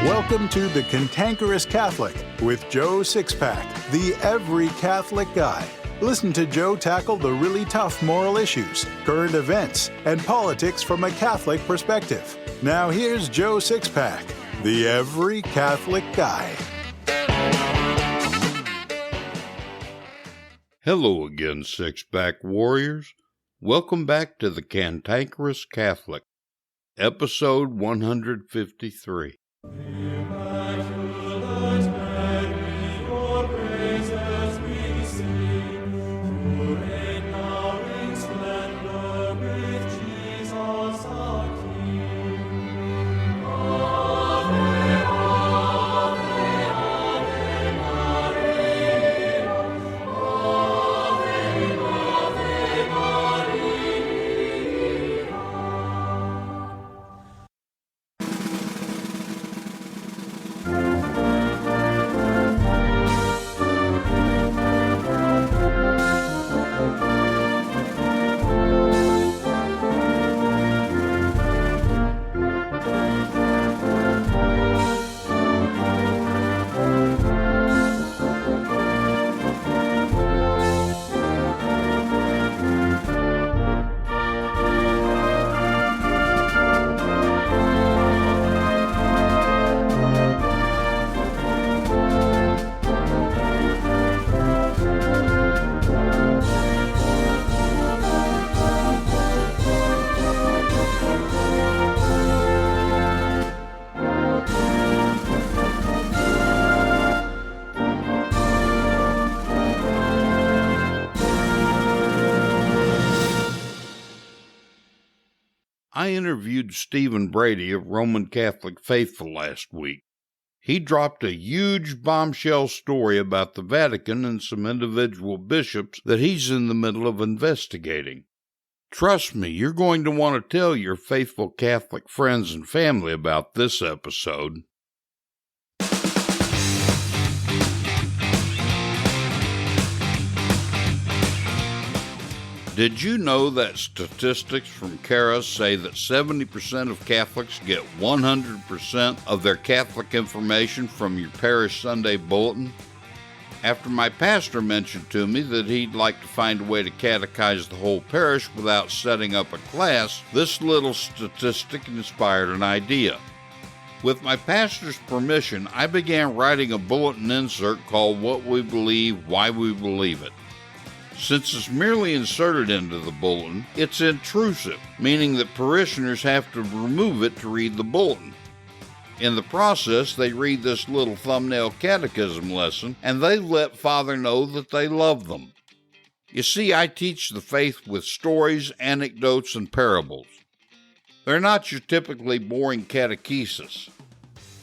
Welcome to The Cantankerous Catholic with Joe Sixpack, the every Catholic guy. Listen to Joe tackle the really tough moral issues, current events, and politics from a Catholic perspective. Now here's Joe Sixpack, the every Catholic guy. Hello again, Sixpack warriors. Welcome back to The Cantankerous Catholic, episode 153. I interviewed Stephen Brady of Roman Catholic Faithful last week. He dropped a huge bombshell story about the Vatican and some individual bishops that he's in the middle of investigating. Trust me, you're going to want to tell your faithful Catholic friends and family about this episode. Did you know that statistics from CARAS say that 70% of Catholics get 100% of their Catholic information from your parish Sunday bulletin? After my pastor mentioned to me that he'd like to find a way to catechize the whole parish without setting up a class, this little statistic inspired an idea. With my pastor's permission, I began writing a bulletin insert called What We Believe, Why We Believe It. Since it's merely inserted into the bulletin, it's intrusive, meaning that parishioners have to remove it to read the bulletin. In the process, they read this little thumbnail catechism lesson, and they let Father know that they love them. You see, I teach the faith with stories, anecdotes, and parables. They're not your typically boring catechesis.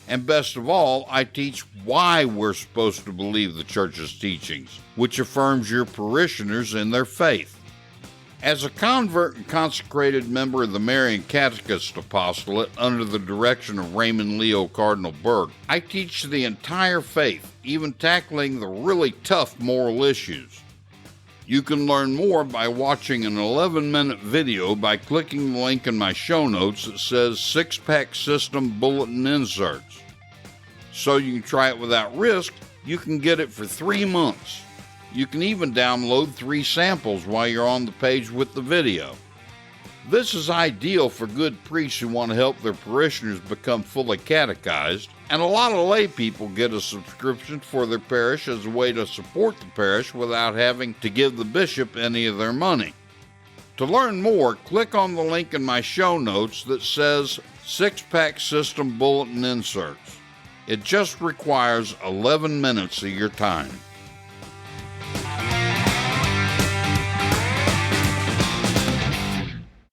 And best of all, I teach why we're supposed to believe the Church's teachings, which affirms your parishioners in their faith. As a convert and consecrated member of the Marian Catechist Apostolate under the direction of Raymond Leo Cardinal Burke, I teach the entire faith, even tackling the really tough moral issues. You can learn more by watching an 11-minute video by clicking the link in my show notes that says Sixpack System Bulletin Inserts. So you can try it without risk, you can get it for 3 months. You can even download 3 samples while you're on the page with the video. This is ideal for good priests who want to help their parishioners become fully catechized, and a lot of lay people get a subscription for their parish as a way to support the parish without having to give the bishop any of their money. To learn more, click on the link in my show notes that says Sixpack System Bulletin Inserts. It just requires 11 minutes of your time.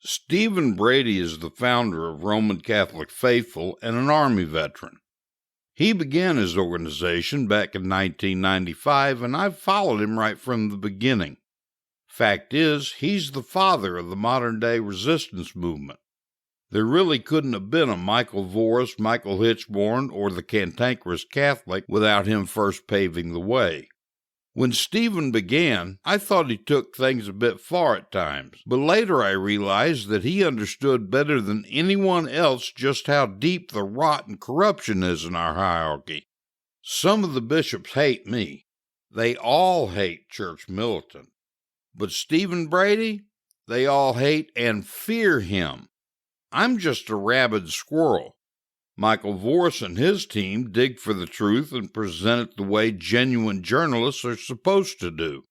Stephen Brady is the founder of Roman Catholic Faithful and an Army veteran. He began his organization back in 1995, and I've followed him right from the beginning. Fact is, he's the father of the modern-day resistance movement. There really couldn't have been a Michael Voris, Michael Hitchborn, or the Cantankerous Catholic without him first paving the way. When Stephen began, I thought he took things a bit far at times, but later I realized that he understood better than anyone else just how deep the rot and corruption is in our hierarchy. Some of the bishops hate me. They all hate church militant. But Stephen Brady, they all hate and fear him. I'm just a rabid squirrel. Michael Voris and his team dig for the truth and present it the way genuine journalists are supposed to do.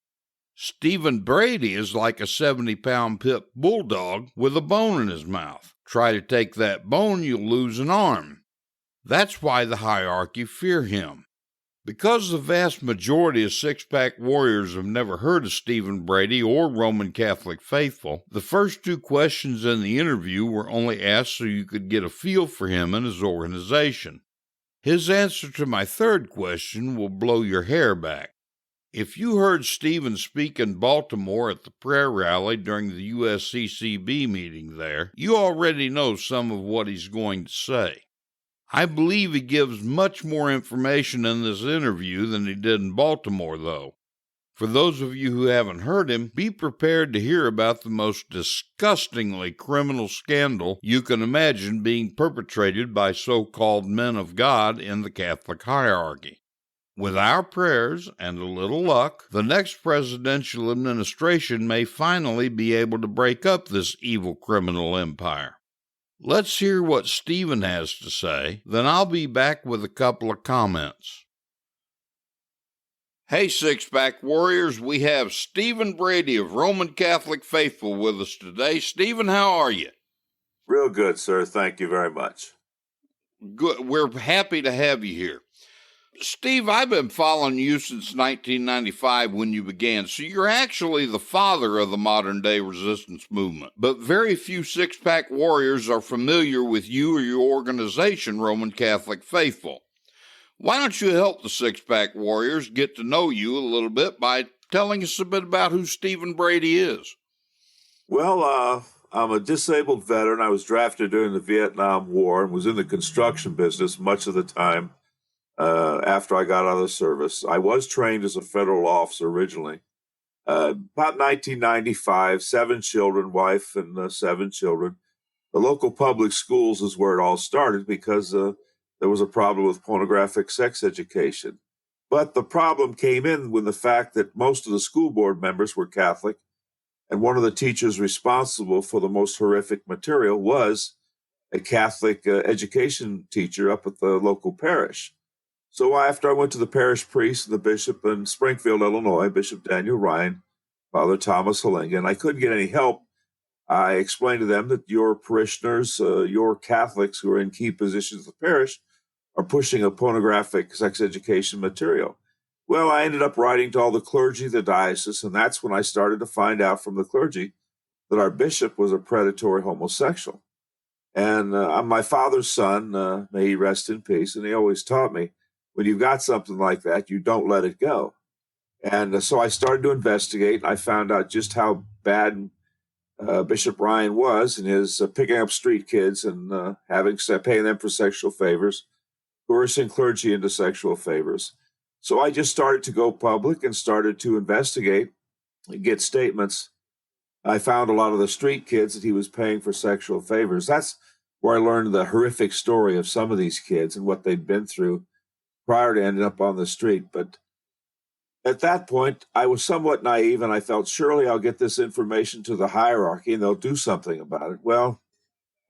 Stephen Brady is like a 70-pound pit bulldog with a bone in his mouth. Try to take that bone, you'll lose an arm. That's why the hierarchy fear him. Because the vast majority of Sixpack warriors have never heard of Stephen Brady or Roman Catholic faithful, the first two questions in the interview were only asked so you could get a feel for him and his organization. His answer to my third question will blow your hair back. If you heard Stephen speak in Baltimore at the prayer rally during the USCCB meeting there, you already know some of what he's going to say. I believe he gives much more information in this interview than he did in Baltimore, though. For those of you who haven't heard him, be prepared to hear about the most disgustingly criminal scandal you can imagine being perpetrated by so-called men of God in the Catholic hierarchy. With our prayers and a little luck, the next presidential administration may finally be able to break up this evil criminal empire. Let's hear what Stephen has to say, then I'll be back with a couple of comments. Hey, Sixpack Warriors, we have Stephen Brady of Roman Catholic Faithful with us today. Stephen, how are you? Real good, sir. Thank you very much. Good. We're happy to have you here. Steve, I've been following you since 1995 when you began, so you're actually the father of the modern-day resistance movement. But very few Sixpack warriors are familiar with you or your organization, Roman Catholic Faithful. Why don't you help the Sixpack warriors get to know you a little bit by telling us a bit about who Stephen Brady is? Well, I'm a disabled veteran. I was drafted during the Vietnam War and was in the construction business much of the time. After I got out of the service. I was trained as a federal officer originally. About 1995, 7 children, wife and 7 children. The local public schools is where it all started because there was a problem with pornographic sex education. But the problem came in with the fact that most of the school board members were Catholic, and one of the teachers responsible for the most horrific material was a Catholic education teacher up at the local parish. So after I went to the parish priest and the bishop in Springfield, Illinois, Bishop Daniel Ryan, Father Thomas Halinga, and I couldn't get any help, I explained to them that your parishioners, your Catholics who are in key positions of the parish, are pushing a pornographic sex education material. Well, I ended up writing to all the clergy of the diocese, and that's when I started to find out from the clergy that our bishop was a predatory homosexual. And I'm my father's son, may he rest in peace, and he always taught me, when you've got something like that, you don't let it go. And so I started to investigate, and I found out just how bad Bishop Ryan was in his picking up street kids and paying them for sexual favors, coercing clergy into sexual favors. So I just started to go public and started to investigate and get statements. I found a lot of the street kids that he was paying for sexual favors. That's where I learned the horrific story of some of these kids and what they'd been through prior to ending up on the street. But at that point, I was somewhat naive, and I felt, surely I'll get this information to the hierarchy and they'll do something about it. Well,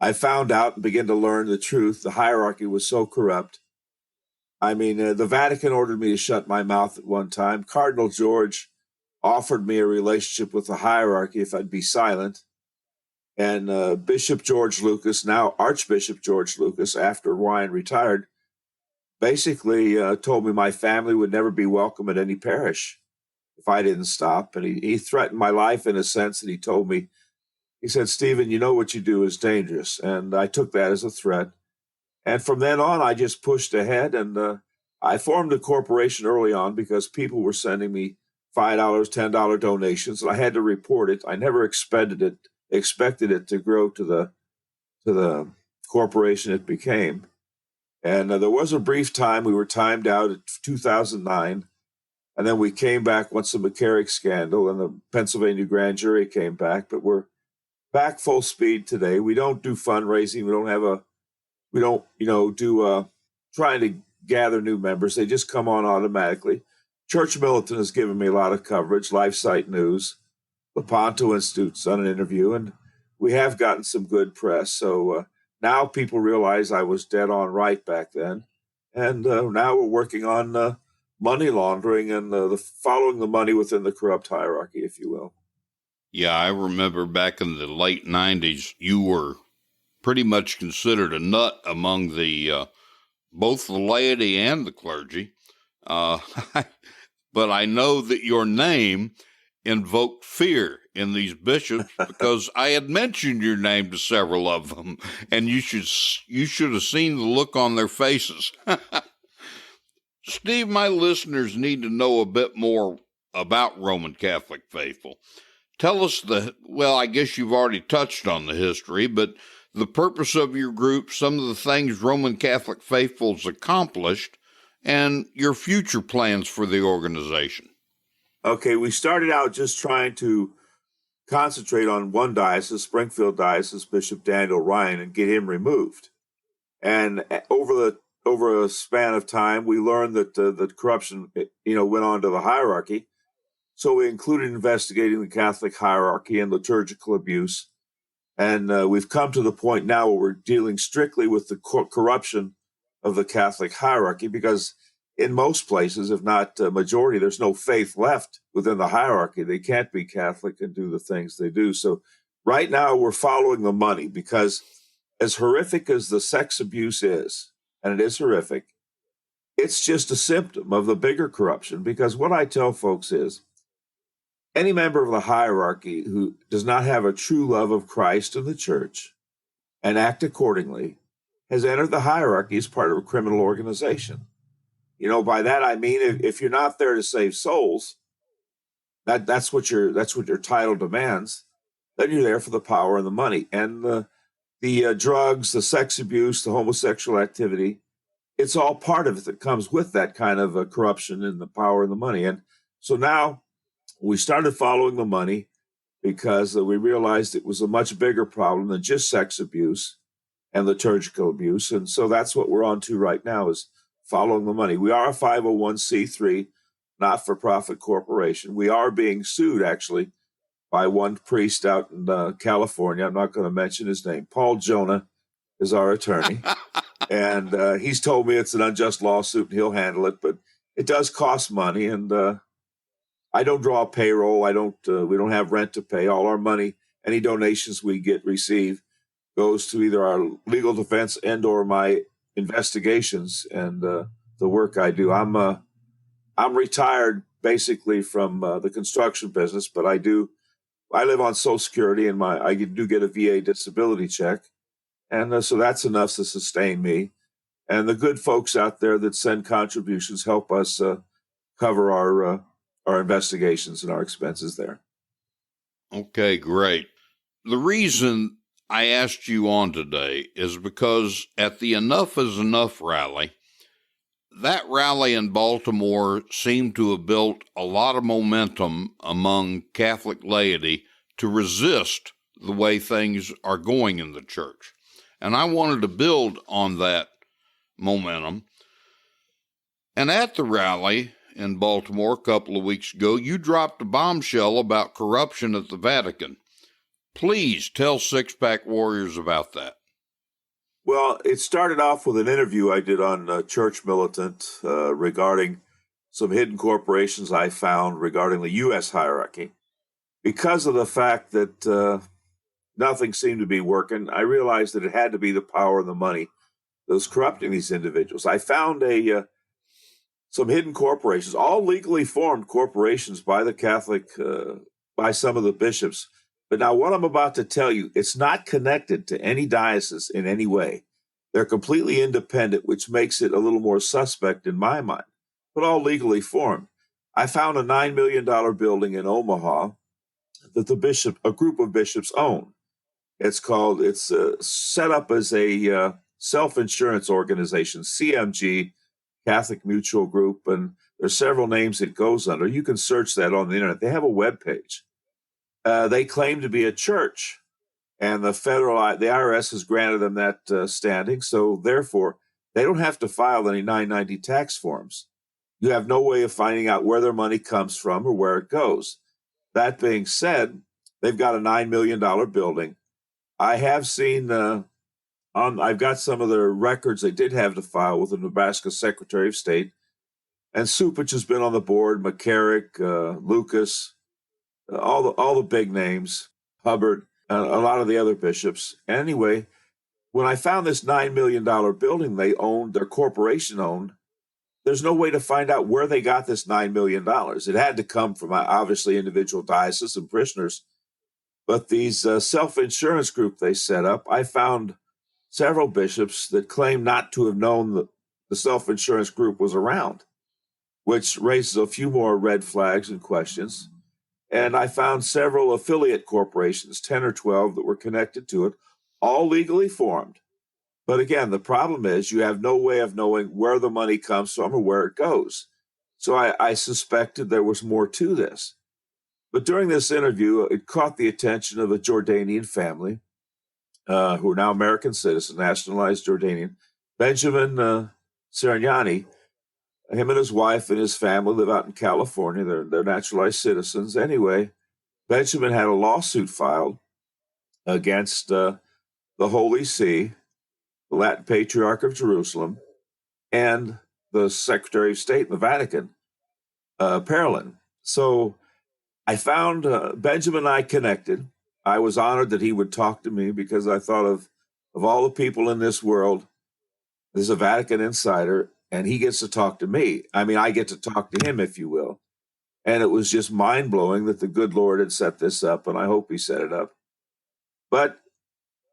I found out and began to learn the truth. The hierarchy was so corrupt. I mean, the Vatican ordered me to shut my mouth at one time. Cardinal George offered me a relationship with the hierarchy if I'd be silent. And Bishop George Lucas, now Archbishop George Lucas, after Ryan retired, basically told me my family would never be welcome at any parish if I didn't stop. And he threatened my life in a sense that he told me, he said, Stephen, you know what you do is dangerous. And I took that as a threat. And from then on, I just pushed ahead. And I formed a corporation early on because people were sending me $5, $10 donations. And I had to report it. I never expected it to grow to the corporation it became. And there was a brief time, we were timed out at 2009. And then we came back once the McCarrick scandal and the Pennsylvania grand jury came back, but we're back full speed today. We don't do fundraising. We don't do trying to gather new members. They just come on automatically. Church Militant has given me a lot of coverage. LifeSite News, Lepanto Institute's done an interview, and we have gotten some good press. So now people realize I was dead on right back then. And now we're working on money laundering and following the money within the corrupt hierarchy, if you will. Yeah, I remember back in the late 90s, you were pretty much considered a nut among the both the laity and the clergy. But I know that your name invoked fear in these bishops because I had mentioned your name to several of them, and you should have seen the look on their faces. Steve, my listeners need to know a bit more about Roman Catholic faithful. Tell us I guess you've already touched on the history, but the purpose of your group, some of the things Roman Catholic faithful's accomplished, and your future plans for the organization. Okay, we started out just trying to concentrate on one diocese, Springfield Diocese, Bishop Daniel Ryan, and get him removed. And over a span of time, we learned that the corruption, went on to the hierarchy. So we included investigating the Catholic hierarchy and liturgical abuse. And we've come to the point now where we're dealing strictly with the corruption of the Catholic hierarchy, because in most places, if not majority, there's no faith left within the hierarchy. They can't be Catholic and do the things they do. So right now we're following the money, because as horrific as the sex abuse is, and it is horrific, it's just a symptom of the bigger corruption. Because what I tell folks is, any member of the hierarchy who does not have a true love of Christ and the church and act accordingly has entered the hierarchy as part of a criminal organization. By that I mean, if you're not there to save souls, that's what your title demands. Then you're there for the power and the money, and the drugs, the sex abuse, the homosexual activity. It's all part of it that comes with that kind of corruption and the power and the money. And so now we started following the money because we realized it was a much bigger problem than just sex abuse and liturgical abuse. And so that's what we're on to right now, is following the money. We are a 501c3, not-for-profit corporation. We are being sued, actually, by one priest out in California. I'm not going to mention his name. Paul Jonah is our attorney. And he's told me it's an unjust lawsuit and he'll handle it, but it does cost money. And I don't draw payroll. we don't have rent to pay. All our money, any donations we receive, goes to either our legal defense and or my investigations and the work I do. I'm retired basically from the construction business, but I live on Social Security, and I do get a VA disability check, and so that's enough to sustain me. And the good folks out there that send contributions help us cover our investigations and our expenses there. Okay, great. The reason I asked you on today is because at the Enough is Enough rally, that rally in Baltimore seemed to have built a lot of momentum among Catholic laity to resist the way things are going in the church. And I wanted to build on that momentum. And at the rally in Baltimore a couple of weeks ago, you dropped a bombshell about corruption at the Vatican. Please tell Sixpack Warriors about that. Well, it started off with an interview I did on Church Militant regarding some hidden corporations I found regarding the U.S. hierarchy. Because of the fact that nothing seemed to be working, I realized that it had to be the power and the money that was corrupting these individuals. I found some hidden corporations, all legally formed corporations by the Catholic, by some of the bishops. But now what I'm about to tell you, it's not connected to any diocese in any way. They're completely independent, which makes it a little more suspect in my mind, but all legally formed. I found a $9 million building in Omaha that a group of bishops own. It's set up as a self-insurance organization, CMG, Catholic Mutual Group, and there's several names it goes under. You can search that on the internet. They have a web page. They claim to be a church, and the IRS has granted them that standing. So therefore, they don't have to file any 990 tax forms. You have no way of finding out where their money comes from or where it goes. That being said, they've got a $9 million building. I have seen I've got some of their records they did have to file with the Nebraska Secretary of State. And Supich has been on the board, McCarrick, Lucas, all the big names, Hubbard, a lot of the other bishops. Anyway, when I found this $9 million building they owned, their corporation owned, there's no way to find out where they got this $9 million. It had to come from obviously individual diocesan parishioners. But these self-insurance group they set up, I found several bishops that claim not to have known that the self-insurance group was around, which raises a few more red flags and questions. And I found several affiliate corporations, 10 or 12, that were connected to it, all legally formed. But again, the problem is you have no way of knowing where the money comes from or where it goes. So I suspected there was more to this. But during this interview, it caught the attention of a Jordanian family who are now American citizens, nationalized Jordanian. Benjamin Serignani, him and his wife and his family live out in California. They're naturalized citizens. Anyway, Benjamin had a lawsuit filed against the Holy See, the Latin Patriarch of Jerusalem, and the Secretary of State in the Vatican, Parolin. So I found Benjamin and I connected. I was honored that he would talk to me because I thought of all the people in this world, there's a Vatican insider, and he gets to talk to me. I mean, I get to talk to him, if you will. And it was just mind-blowing that the good Lord had set this up, and I hope he set it up. But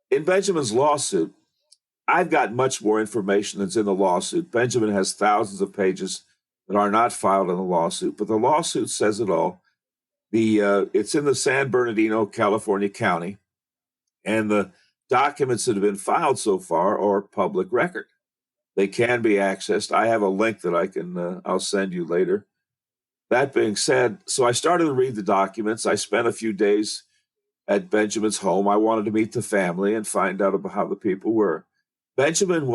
in Benjamin's lawsuit, I've got much more information that's in the lawsuit. Benjamin has thousands of pages that are not filed in the lawsuit, but the lawsuit says it all. It's in the San Bernardino, California County, and the documents that have been filed so far are public record. They can be accessed. I have a link that I'll send you later. That being said, so I started to read the documents. I spent a few days at Benjamin's home. I wanted to meet the family and find out about how the people were. Benjamin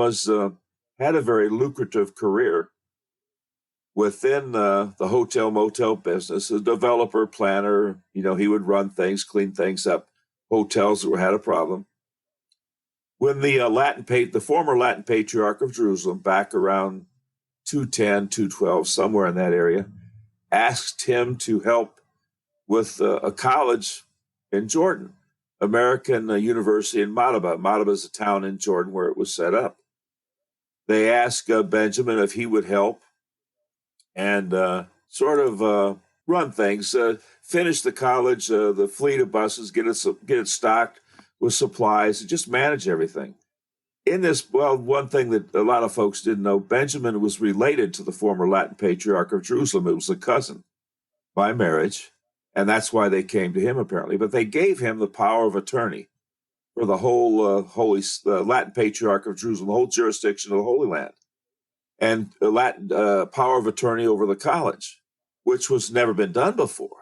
had a very lucrative career within the hotel motel business, a developer, planner. He would run things, clean things up, hotels that had a problem. When the former Latin Patriarch of Jerusalem, back around 210, 212, somewhere in that area, asked him to help with a college in Jordan, American University in Madaba. Madaba is a town in Jordan where it was set up. They asked Benjamin if he would help and run things, finish the college, the fleet of buses, get it stocked with supplies, and just manage everything. One thing that a lot of folks didn't know, Benjamin was related to the former Latin Patriarch of Jerusalem. It was a cousin by marriage, and that's why they came to him, apparently. But they gave him the power of attorney for the whole Latin Patriarch of Jerusalem, the whole jurisdiction of the Holy Land, and Latin power of attorney over the college, which was never been done before.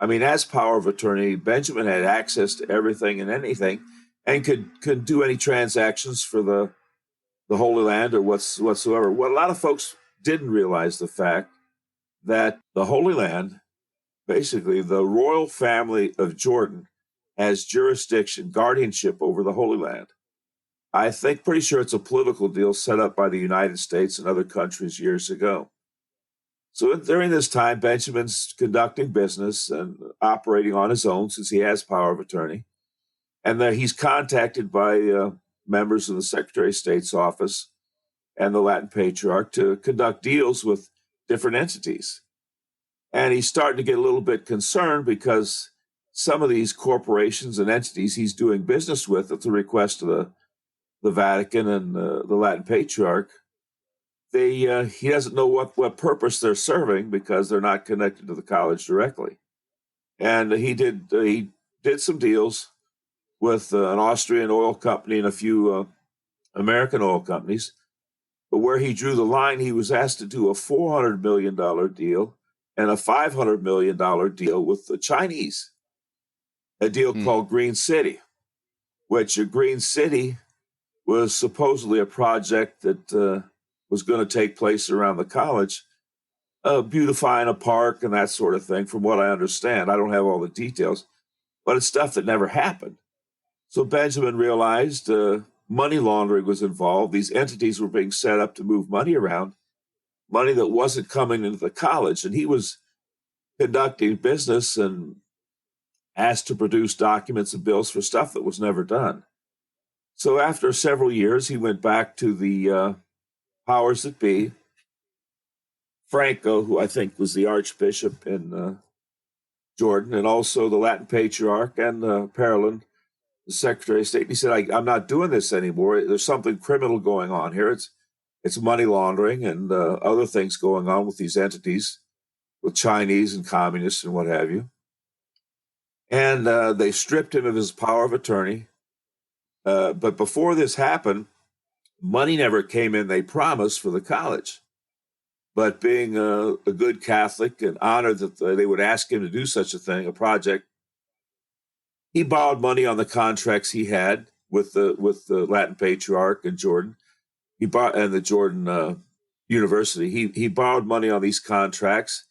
I mean, as power of attorney, Benjamin had access to everything and anything, and could do any transactions for the Holy Land or whatsoever. Well, a lot of folks didn't realize the fact that the Holy Land, basically the royal family of Jordan, has jurisdiction, guardianship over the Holy Land. I think pretty sure it's a political deal set up by the United States and other countries years ago. So during this time, Benjamin's conducting business and operating on his own since he has power of attorney. And then he's contacted by members of the Secretary of State's office and the Latin Patriarch to conduct deals with different entities. And he's starting to get a little bit concerned because some of these corporations and entities he's doing business with at the request of the Vatican and the Latin Patriarch, he doesn't know what purpose they're serving because they're not connected to the college directly. And he did some deals with an Austrian oil company and a few American oil companies. But where he drew the line, he was asked to do a $400 million deal and a $500 million deal with the Chinese, a deal called Green City, which Green City was supposedly a project that was going to take place around the college, beautifying a park and that sort of thing, from what I understand. I don't have all the details, but it's stuff that never happened. So Benjamin realized money laundering was involved. These entities were being set up to move money around, money that wasn't coming into the college. And he was conducting business and asked to produce documents and bills for stuff that was never done. So after several years, he went back to the powers that be, Franco, who I think was the Archbishop in Jordan, and also the Latin Patriarch and Parolin, the Secretary of State. And he said, I'm not doing this anymore. There's something criminal going on here. It's money laundering and other things going on with these entities, with Chinese and communists and what have you. And they stripped him of his power of attorney. But before this happened, money never came in, they promised, for the college. But being a good Catholic and honored that they would ask him to do such a thing, a project, he borrowed money on the contracts he had with the Latin Patriarch in Jordan. And the Jordan University. He borrowed money on these contracts.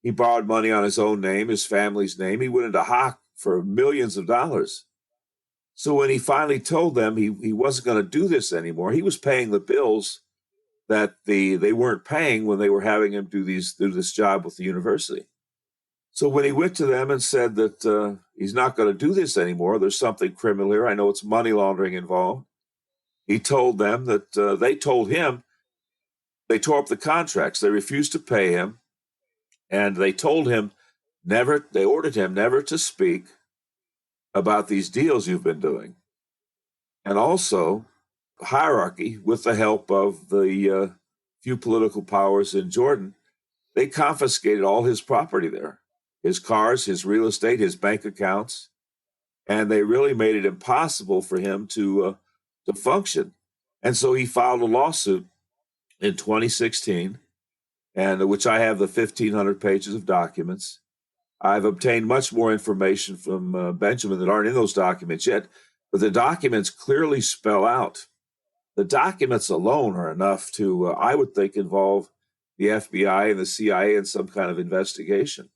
He borrowed money on his own name, his family's name. He went into hock for millions of dollars. So when he finally told them he wasn't going to do this anymore, he was paying the bills that they weren't paying when they were having him do this job with the university. So when he went to them and said that he's not going to do this anymore, there's something criminal here, I know it's money laundering involved, he told them that they told him, they tore up the contracts, they refused to pay him, and they told him they ordered him never to speak about these deals you've been doing. And also, hierarchy, with the help of the few political powers in Jordan, they confiscated all his property there, his cars, his real estate, his bank accounts, and they really made it impossible for him to function. And so he filed a lawsuit in 2016, and which I have the 1,500 pages of documents. I've obtained much more information from Benjamin that aren't in those documents yet, but the documents clearly spell out. The documents alone are enough to, I would think, involve the FBI and the CIA in some kind of investigation.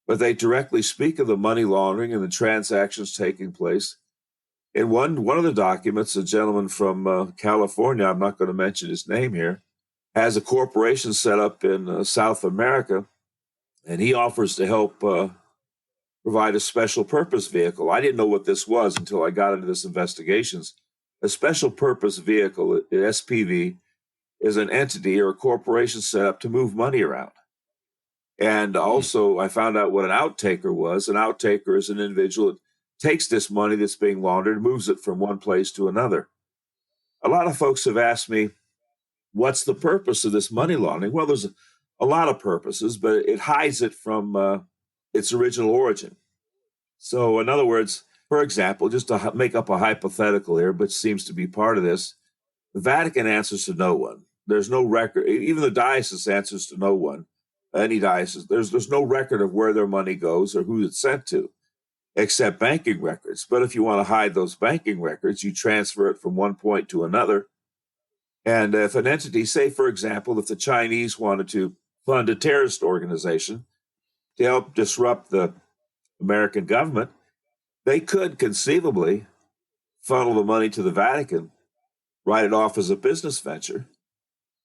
But they directly speak of the money laundering and the transactions taking place. In one of the documents, a gentleman from California, I'm not going to mention his name here, has a corporation set up in South America, and he offers to help provide a special purpose vehicle. I didn't know what this was until I got into this investigations. A special purpose vehicle, an SPV, is an entity or a corporation set up to move money around. And also, I found out what an outtaker was. An outtaker is an individual that takes this money that's being laundered and moves it from one place to another. A lot of folks have asked me, what's the purpose of this money laundering? Well, there's a lot of purposes, but it hides it from its original origin. So, in other words, for example, just to make up a hypothetical here, but seems to be part of this, the Vatican answers to no one. There's no record. Even the diocese answers to no one. Any diocese, there's no record of where their money goes or who it's sent to, except banking records. But if you want to hide those banking records, you transfer it from one point to another. And if an entity, say, for example, if the Chinese wanted to fund a terrorist organization to help disrupt the American government, they could conceivably funnel the money to the Vatican, write it off as a business venture,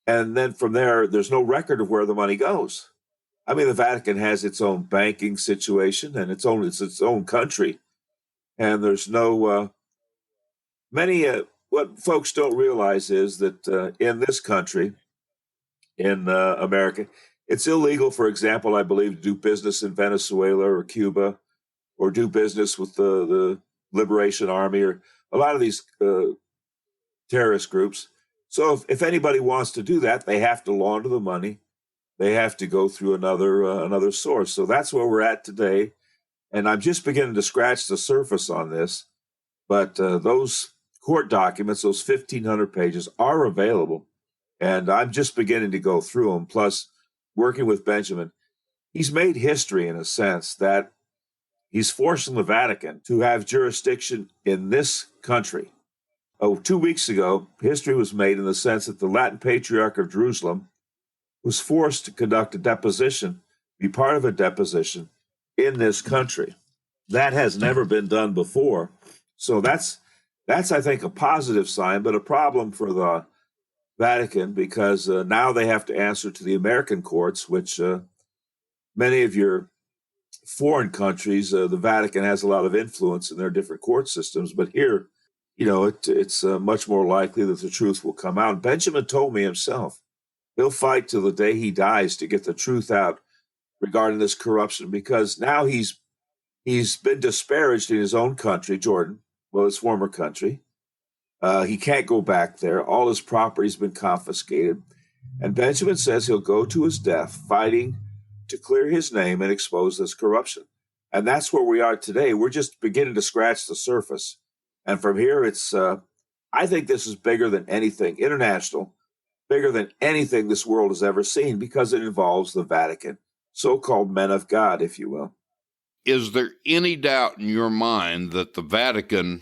and then from there, there's no record of where the money goes. I mean, the Vatican has its own banking situation and it's its own country, and there's no what folks don't realize is that in this country, in America, it's illegal, for example, I believe, to do business in Venezuela or Cuba, or do business with the Liberation Army or a lot of these terrorist groups. So if anybody wants to do that, they have to launder the money. They have to go through another source. So that's where we're at today. And I'm just beginning to scratch the surface on this. But those court documents, those 1,500 pages, are available. And I'm just beginning to go through them. Plus, working with Benjamin, he's made history in a sense that he's forcing the Vatican to have jurisdiction in this country. 2 weeks ago, history was made in the sense that the Latin Patriarch of Jerusalem was forced to conduct a deposition, be part of a deposition in this country. That has never been done before. So that's I think, a positive sign, but a problem for the Vatican because now they have to answer to the American courts, which many of your foreign countries, the Vatican has a lot of influence in their different court systems. But here, it's much more likely that the truth will come out. Benjamin told me himself, he'll fight till the day he dies to get the truth out regarding this corruption, because now he's been disparaged in his own country, Jordan, well, his former country. He can't go back there. All his property's been confiscated. And Benjamin says he'll go to his death fighting to clear his name and expose this corruption. And that's where we are today. We're just beginning to scratch the surface. And from here, it's, I think this is bigger than anything, international, bigger than anything this world has ever seen, because it involves the Vatican, so-called men of God, if you will. Is there any doubt in your mind that the Vatican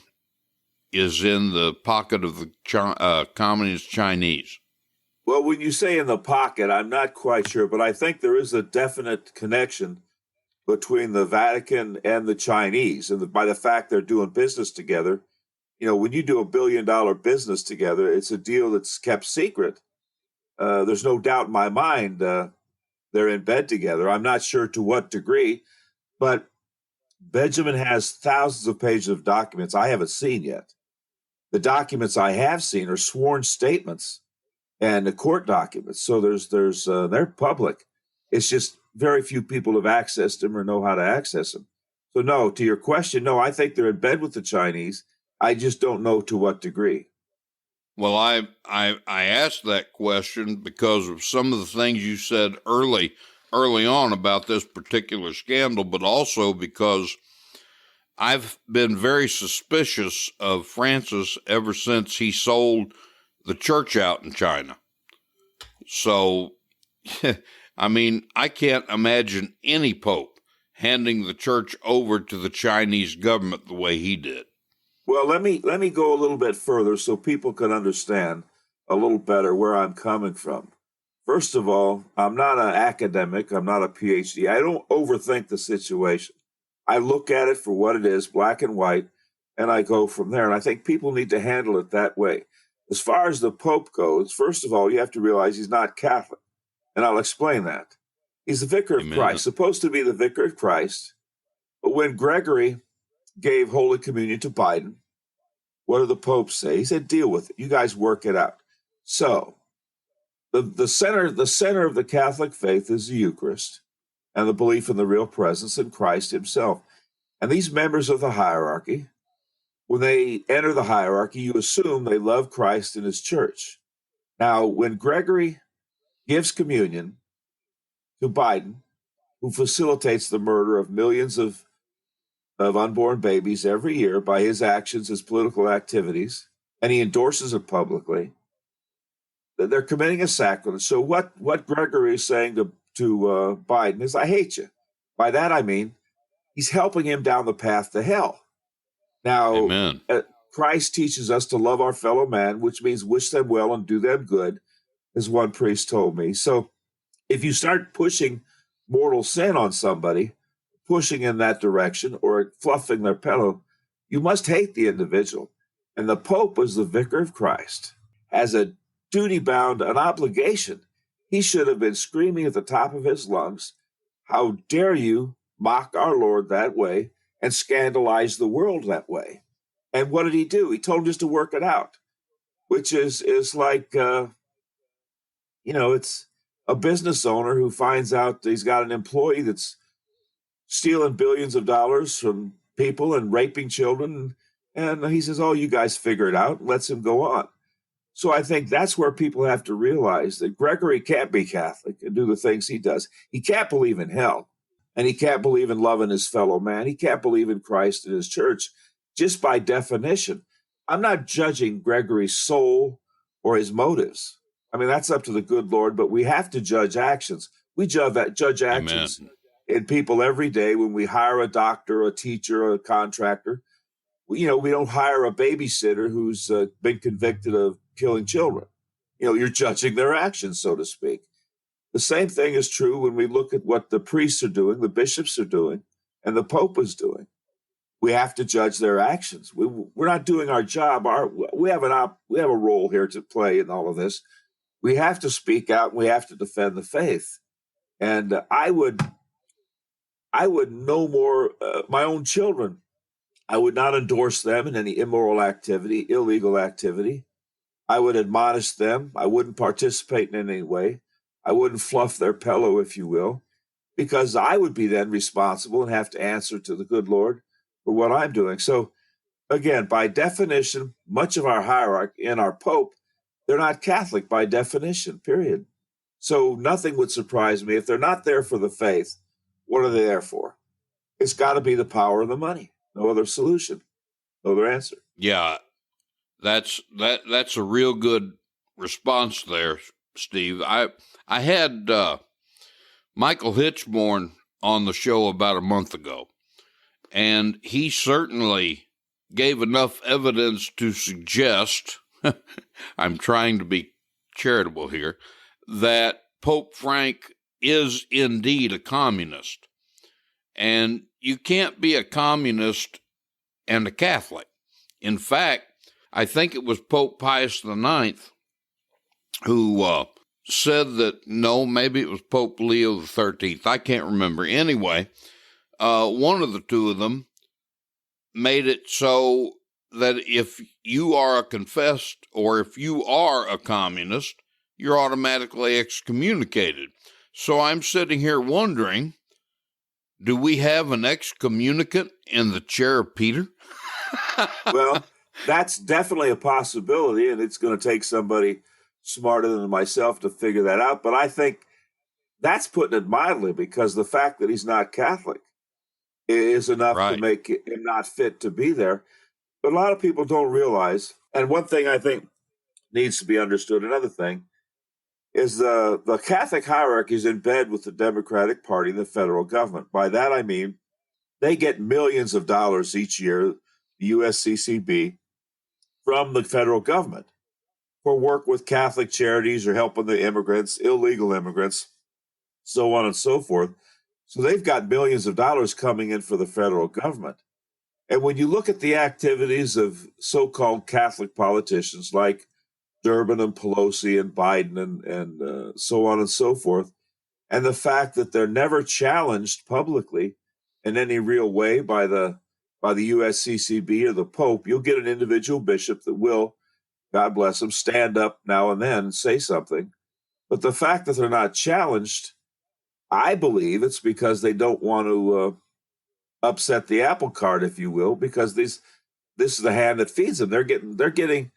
is in the pocket of the Communist Chinese? Well, when you say in the pocket, I'm not quite sure, but I think there is a definite connection between the Vatican and the Chinese, and by the fact they're doing business together. When you do $1 billion business together, it's a deal that's kept secret. There's no doubt in my mind they're in bed together. I'm not sure to what degree, but Benjamin has thousands of pages of documents I haven't seen yet. The documents I have seen are sworn statements and the court documents. So they're public. It's just very few people have accessed them or know how to access them. So no, to your question, no, I think they're in bed with the Chinese. I just don't know to what degree. Well, I asked that question because of some of the things you said early on about this particular scandal, but also because I've been very suspicious of Francis ever since he sold the church out in China. So, I mean, I can't imagine any pope handing the church over to the Chinese government the way he did. Well, let me go a little bit further so people can understand a little better where I'm coming from. First of all, I'm not an academic. I'm not a PhD. I don't overthink the situation. I look at it for what it is, black and white, and I go from there. And I think people need to handle it that way. As far as the Pope goes, first of all, you have to realize he's not Catholic. And I'll explain that. He's the vicar of Christ, supposed to be the vicar of Christ. But when Gregory gave Holy Communion to Biden, what did the Pope say? He said, deal with it. You guys work it out. So the center of the Catholic faith is the Eucharist and the belief in the real presence in Christ himself. And these members of the hierarchy, when they enter the hierarchy, you assume they love Christ and his church. Now, when Gregory gives communion to Biden, who facilitates the murder of millions of unborn babies every year by his actions, his political activities, and he endorses it publicly, they're committing a sacrilege. So what Gregory is saying to Biden is, I hate you. By that I mean, he's helping him down the path to hell. Now, Christ teaches us to love our fellow man, which means wish them well and do them good, as one priest told me. So if you start pushing mortal sin on somebody, pushing in that direction or fluffing their pillow, you must hate the individual. And the Pope, as the vicar of Christ, has a duty-bound, an obligation. He should have been screaming at the top of his lungs, how dare you mock our Lord that way and scandalize the world that way? And what did he do? He told him just to work it out, which is like, it's a business owner who finds out he's got an employee that's stealing billions of dollars from people and raping children. And he says, oh, you guys figure it out, and lets him go on. So I think that's where people have to realize that Gregory can't be Catholic and do the things he does. He can't believe in hell, and he can't believe in loving his fellow man. He can't believe in Christ and his church, just by definition. I'm not judging Gregory's soul or his motives. I mean, that's up to the good Lord, but we have to judge actions. We judge actions Amen. in people every day when we hire a doctor, a teacher, a contractor. We don't hire a babysitter who's been convicted of killing children. You're judging their actions, so to speak. The same thing is true when we look at what the priests are doing, the bishops are doing, and the Pope is doing. We have to judge their actions. We're not doing our job. We have a role here to play in all of this. We have to speak out. And we have to defend the faith. And I would no more my own children. I would not endorse them in any immoral activity, illegal activity. I would admonish them. I wouldn't participate in any way. I wouldn't fluff their pillow, if you will, because I would be then responsible and have to answer to the good Lord for what I'm doing. So, again, by definition, much of our hierarchy and our Pope, they're not Catholic by definition, period. So nothing would surprise me. If they're not there for the faith, what are they there for? It's got to be the power of the money. No other solution. No other answer. Yeah, that's a real good response there, Steve. I had Michael Hitchborn on the show about a month ago, and he certainly gave enough evidence to suggest, I'm trying to be charitable here, that Pope Frank is indeed a communist. And you can't be a communist and a Catholic. In fact, I think it was Pope Pius IX who said that, no, maybe it was Pope Leo XIII. I can't remember. Anyway, one of the two of them made it so that if you are a confessed or if you are a communist, you're automatically excommunicated. So I'm sitting here wondering, do we have an excommunicant in the chair of Peter? Well, that's definitely a possibility, and it's going to take somebody smarter than myself to figure that out. But I think that's putting it mildly, because the fact that he's not Catholic is enough to make him not fit to be there. But a lot of people don't realize, and one thing I think needs to be understood, another thing, is the Catholic hierarchy is in bed with the Democratic Party and the federal government. By that I mean they get millions of dollars each year, the USCCB, from the federal government for work with Catholic charities or helping the immigrants, illegal immigrants, so on and so forth. So they've got millions of dollars coming in for the federal government. And when you look at the activities of so-called Catholic politicians like Durbin and Pelosi and Biden and so on and so forth, and the fact that they're never challenged publicly in any real way by the USCCB or the Pope, you'll get an individual bishop that will, God bless him, stand up now and then and say something. But the fact that they're not challenged, I believe it's because they don't want to upset the apple cart, if you will, because this is the hand that feeds them. They're getting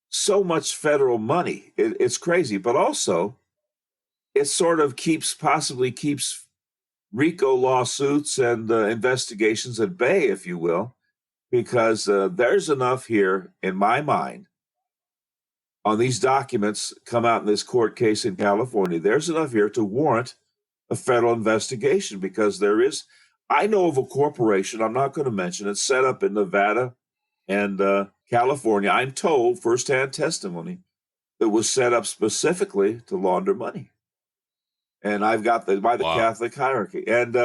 so much federal money. It's crazy. But also, it sort of keeps RICO lawsuits and investigations at bay, if you will, because there's enough here, in my mind, on these documents come out in this court case in California. There's enough here to warrant a federal investigation, because I know of a corporation, I'm not going to mention it, set up in Nevada and California, I'm told, firsthand testimony, that was set up specifically to launder money. And I've got the Catholic hierarchy. And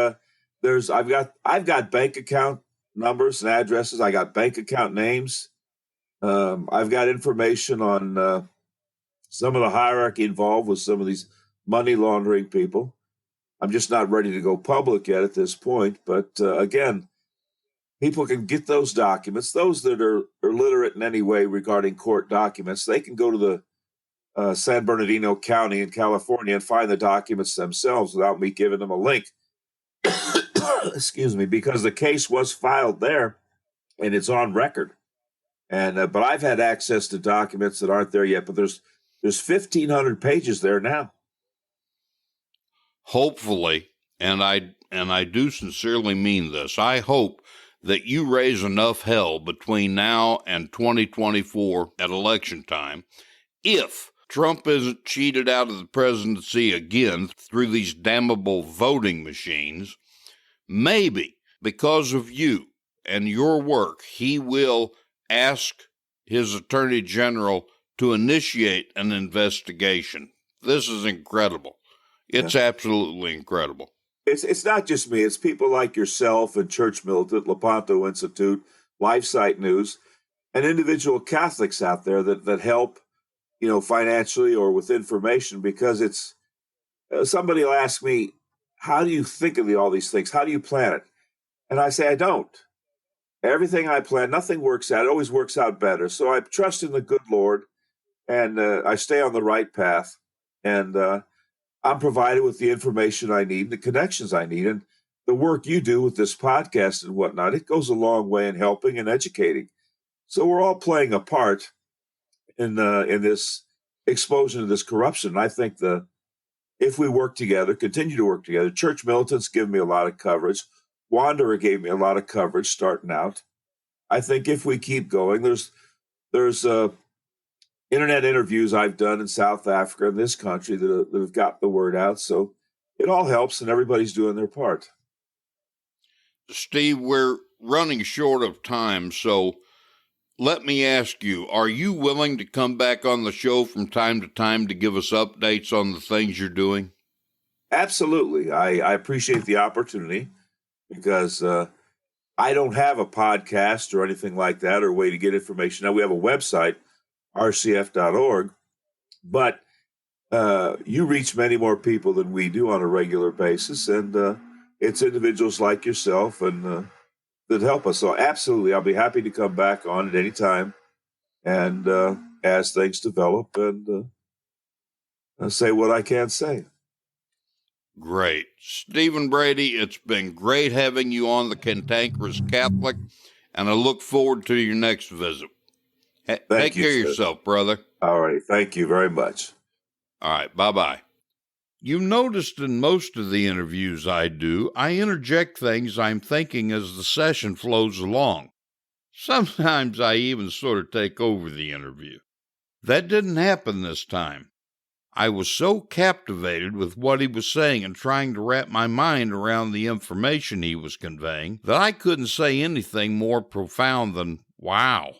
I've got bank account numbers and addresses. I got bank account names. I've got information on some of the hierarchy involved with some of these money laundering people. I'm just not ready to go public yet at this point. But again, people can get those documents. Those that are literate in any way regarding court documents, they can go to the San Bernardino County in California and find the documents themselves without me giving them a link. Excuse me, because the case was filed there and it's on record. And but I've had access to documents that aren't there yet. But there's 1,500 pages there now. Hopefully, and I do sincerely mean this, I hope that you raise enough hell between now and 2024 at election time, if Trump isn't cheated out of the presidency again through these damnable voting machines, maybe because of you and your work, he will ask his Attorney General to initiate an investigation. This is incredible. It's absolutely incredible. It's not just me. It's people like yourself and Church Militant, Lepanto Institute, LifeSite News, and individual Catholics out there that help, financially or with information, because it's somebody will ask me, how do you think of all these things? How do you plan it? And I say, I don't. Everything I plan, nothing works out. It always works out better. So I trust in the good Lord, and I stay on the right path. And I'm provided with the information I need, the connections I need, and the work you do with this podcast and whatnot. It goes a long way in helping and educating. So we're all playing a part in this explosion of this corruption. And I think if we work together, continue to work together, Church Militants give me a lot of coverage. Wanderer gave me a lot of coverage starting out. I think if we keep going, there's internet interviews I've done in South Africa and this country that have got the word out. So it all helps, and everybody's doing their part. Steve, we're running short of time, so let me ask you, are you willing to come back on the show from time to time to give us updates on the things you're doing? Absolutely. I appreciate the opportunity, because I don't have a podcast or anything like that or a way to get information. Now, we have a website, rcf.org, but you reach many more people than we do on a regular basis, and it's individuals like yourself and that help us. So absolutely, I'll be happy to come back on at any time and as things develop and say what I can say. Great. Stephen Brady, it's been great having you on the Cantankerous Catholic, and I look forward to your next visit. Take care of yourself, brother. All right. Thank you very much. All right. Bye-bye. You've noticed in most of the interviews I do, I interject things I'm thinking as the session flows along. Sometimes I even sort of take over the interview. That didn't happen this time. I was so captivated with what he was saying and trying to wrap my mind around the information he was conveying that I couldn't say anything more profound than, wow.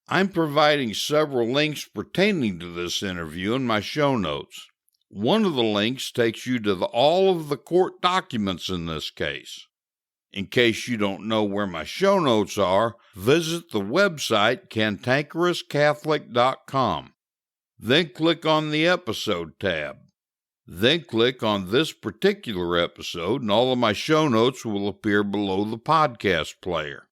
I'm providing several links pertaining to this interview in my show notes. One of the links takes you to all of the court documents in this case. In case you don't know where my show notes are, visit the website cantankerouscatholic.com. Then click on the episode tab. Then click on this particular episode, and all of my show notes will appear below the podcast player.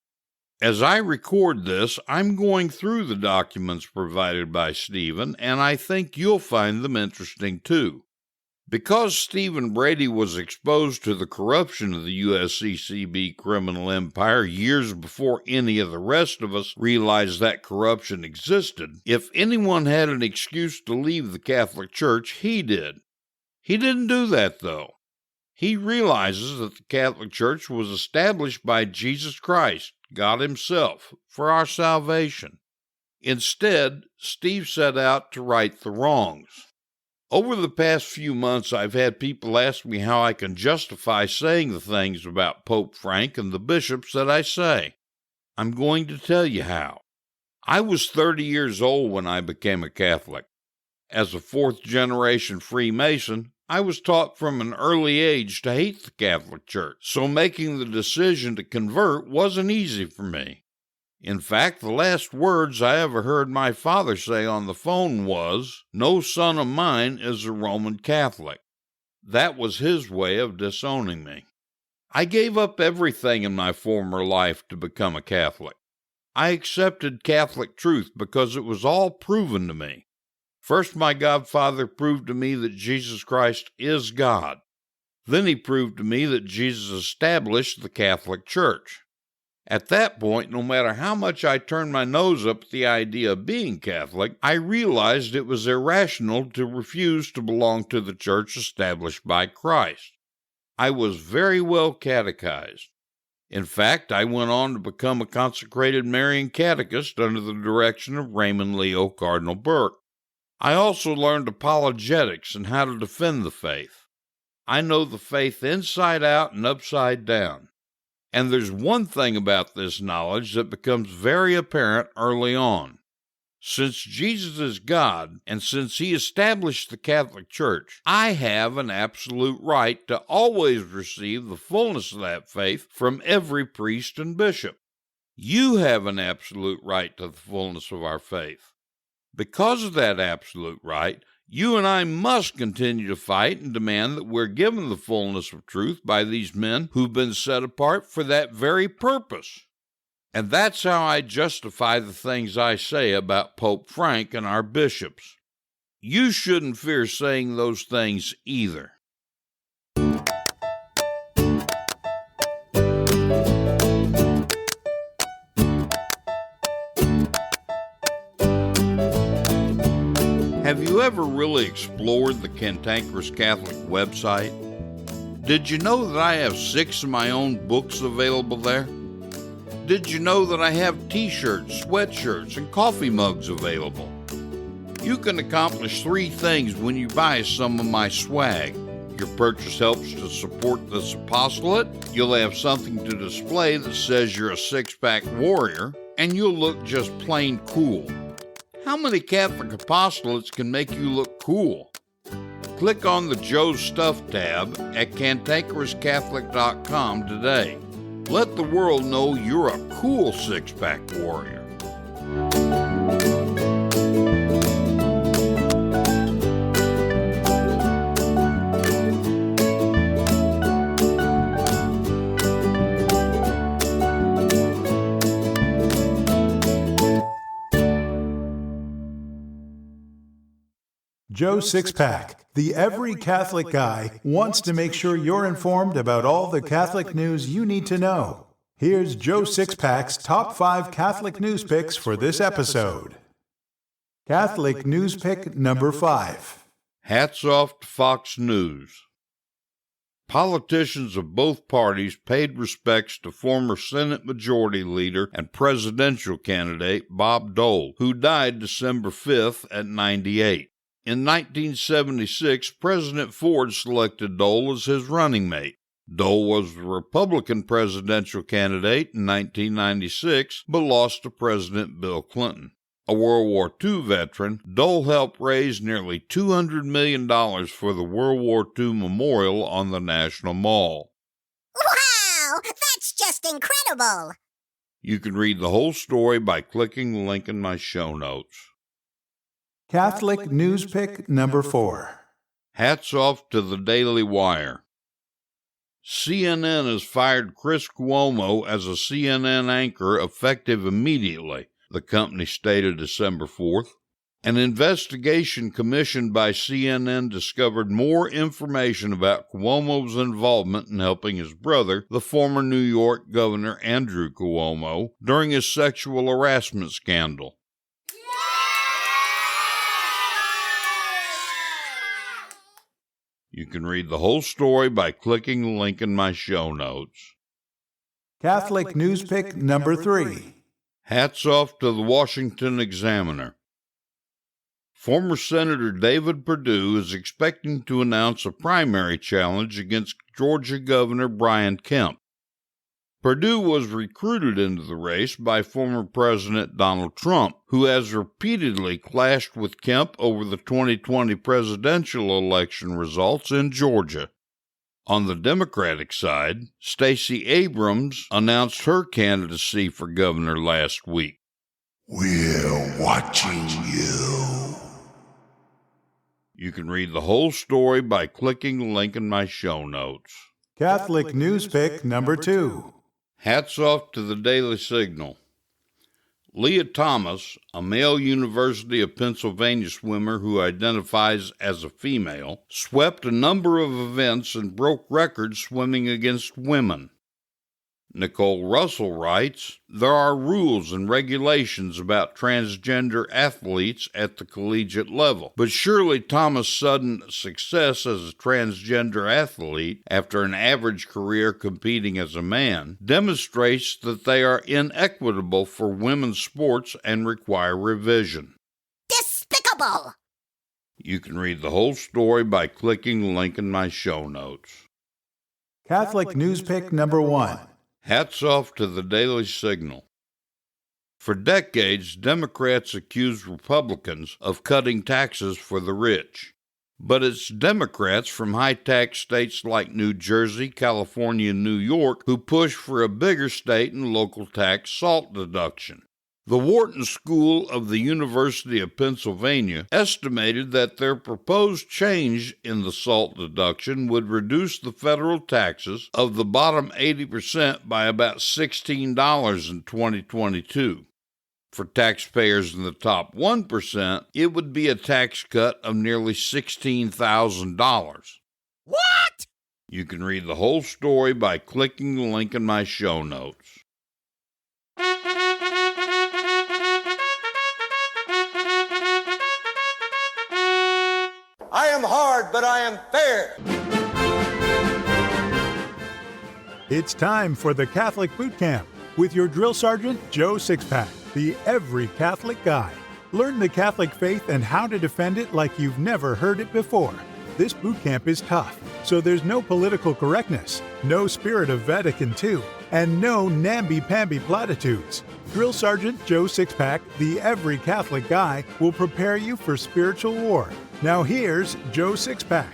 As I record this, I'm going through the documents provided by Stephen, and I think you'll find them interesting too. Because Stephen Brady was exposed to the corruption of the USCCB criminal empire years before any of the rest of us realized that corruption existed, if anyone had an excuse to leave the Catholic Church, he did. He didn't do that, though. He realizes that the Catholic Church was established by Jesus Christ, God Himself, for our salvation. Instead, Steve set out to right the wrongs. Over the past few months, I've had people ask me how I can justify saying the things about Pope Frank and the bishops that I say. I'm going to tell you how. I was 30 years old when I became a Catholic. As a fourth-generation Freemason, I was taught from an early age to hate the Catholic Church, so making the decision to convert wasn't easy for me. In fact, the last words I ever heard my father say on the phone was, "No son of mine is a Roman Catholic." That was his way of disowning me. I gave up everything in my former life to become a Catholic. I accepted Catholic truth because it was all proven to me. First, my godfather proved to me that Jesus Christ is God. Then he proved to me that Jesus established the Catholic Church. At that point, no matter how much I turned my nose up at the idea of being Catholic, I realized it was irrational to refuse to belong to the church established by Christ. I was very well catechized. In fact, I went on to become a consecrated Marian catechist under the direction of Raymond Leo Cardinal Burke. I also learned apologetics and how to defend the faith. I know the faith inside out and upside down. And there's one thing about this knowledge that becomes very apparent early on. Since Jesus is God, and since He established the Catholic Church, I have an absolute right to always receive the fullness of that faith from every priest and bishop. You have an absolute right to the fullness of our faith. Because of that absolute right, you and I must continue to fight and demand that we're given the fullness of truth by these men who've been set apart for that very purpose. And that's how I justify the things I say about Pope Frank and our bishops. You shouldn't fear saying those things either. Have you ever really explored the Cantankerous Catholic website? Did you know that I have 6 of my own books available there? Did you know that I have t-shirts, sweatshirts, and coffee mugs available? You can accomplish 3 things when you buy some of my swag. Your purchase helps to support this apostolate, you'll have something to display that says you're a six-pack warrior, and you'll look just plain cool. How many Catholic apostolates can make you look cool? Click on the Joe's Stuff tab at cantankerouscatholic.com today. Let the world know you're a cool six-pack warrior. Joe Sixpack, the Every Catholic Guy, wants to make sure you're informed about all the Catholic news you need to know. Here's Joe Sixpack's top 5 Catholic news picks for this episode. Catholic news pick number 5. Hats off to Fox News. Politicians of both parties paid respects to former Senate Majority Leader and presidential candidate Bob Dole, who died December 5th at 98. In 1976, President Ford selected Dole as his running mate. Dole was the Republican presidential candidate in 1996, but lost to President Bill Clinton. A World War II veteran, Dole helped raise nearly $200 million for the World War II Memorial on the National Mall. Wow! That's just incredible! You can read the whole story by clicking the link in my show notes. Catholic news pick number 4. Hats off to the Daily Wire. CNN has fired Chris Cuomo as a CNN anchor effective immediately, the company stated December 4th. An investigation commissioned by CNN discovered more information about Cuomo's involvement in helping his brother, the former New York Governor Andrew Cuomo, during his sexual harassment scandal. You can read the whole story by clicking the link in my show notes. Catholic news pick number 3. Hats off to the Washington Examiner. Former Senator David Perdue is expecting to announce a primary challenge against Georgia Governor Brian Kemp. Perdue was recruited into the race by former President Donald Trump, who has repeatedly clashed with Kemp over the 2020 presidential election results in Georgia. On the Democratic side, Stacey Abrams announced her candidacy for governor last week. We're watching you. You can read the whole story by clicking the link in my show notes. Catholic news pick number 2. Hats off to the Daily Signal. Leah Thomas, a male University of Pennsylvania swimmer who identifies as a female, swept a number of events and broke records swimming against women. Nicole Russell writes, "There are rules and regulations about transgender athletes at the collegiate level, but surely Thomas' sudden success as a transgender athlete after an average career competing as a man demonstrates that they are inequitable for women's sports and require revision." Despicable! You can read the whole story by clicking the link in my show notes. Catholic News Pick number 1. Hats off to the Daily Signal. For decades, Democrats accused Republicans of cutting taxes for the rich. But it's Democrats from high-tax states like New Jersey, California, and New York who push for a bigger state and local tax SALT deduction. The Wharton School of the University of Pennsylvania estimated that their proposed change in the SALT deduction would reduce the federal taxes of the bottom 80% by about $16 in 2022. For taxpayers in the top 1%, it would be a tax cut of nearly $16,000. What? You can read the whole story by clicking the link in my show notes. I am hard, but I am fair. It's time for the Catholic Boot Camp with your drill sergeant, Joe Sixpack, the Every Catholic Guy. Learn the Catholic faith and how to defend it like you've never heard it before. This boot camp is tough, so there's no political correctness, no spirit of Vatican II, and no namby-pamby platitudes. Drill Sergeant Joe Sixpack, the Every Catholic Guy, will prepare you for spiritual war. Now here's Joe Sixpack.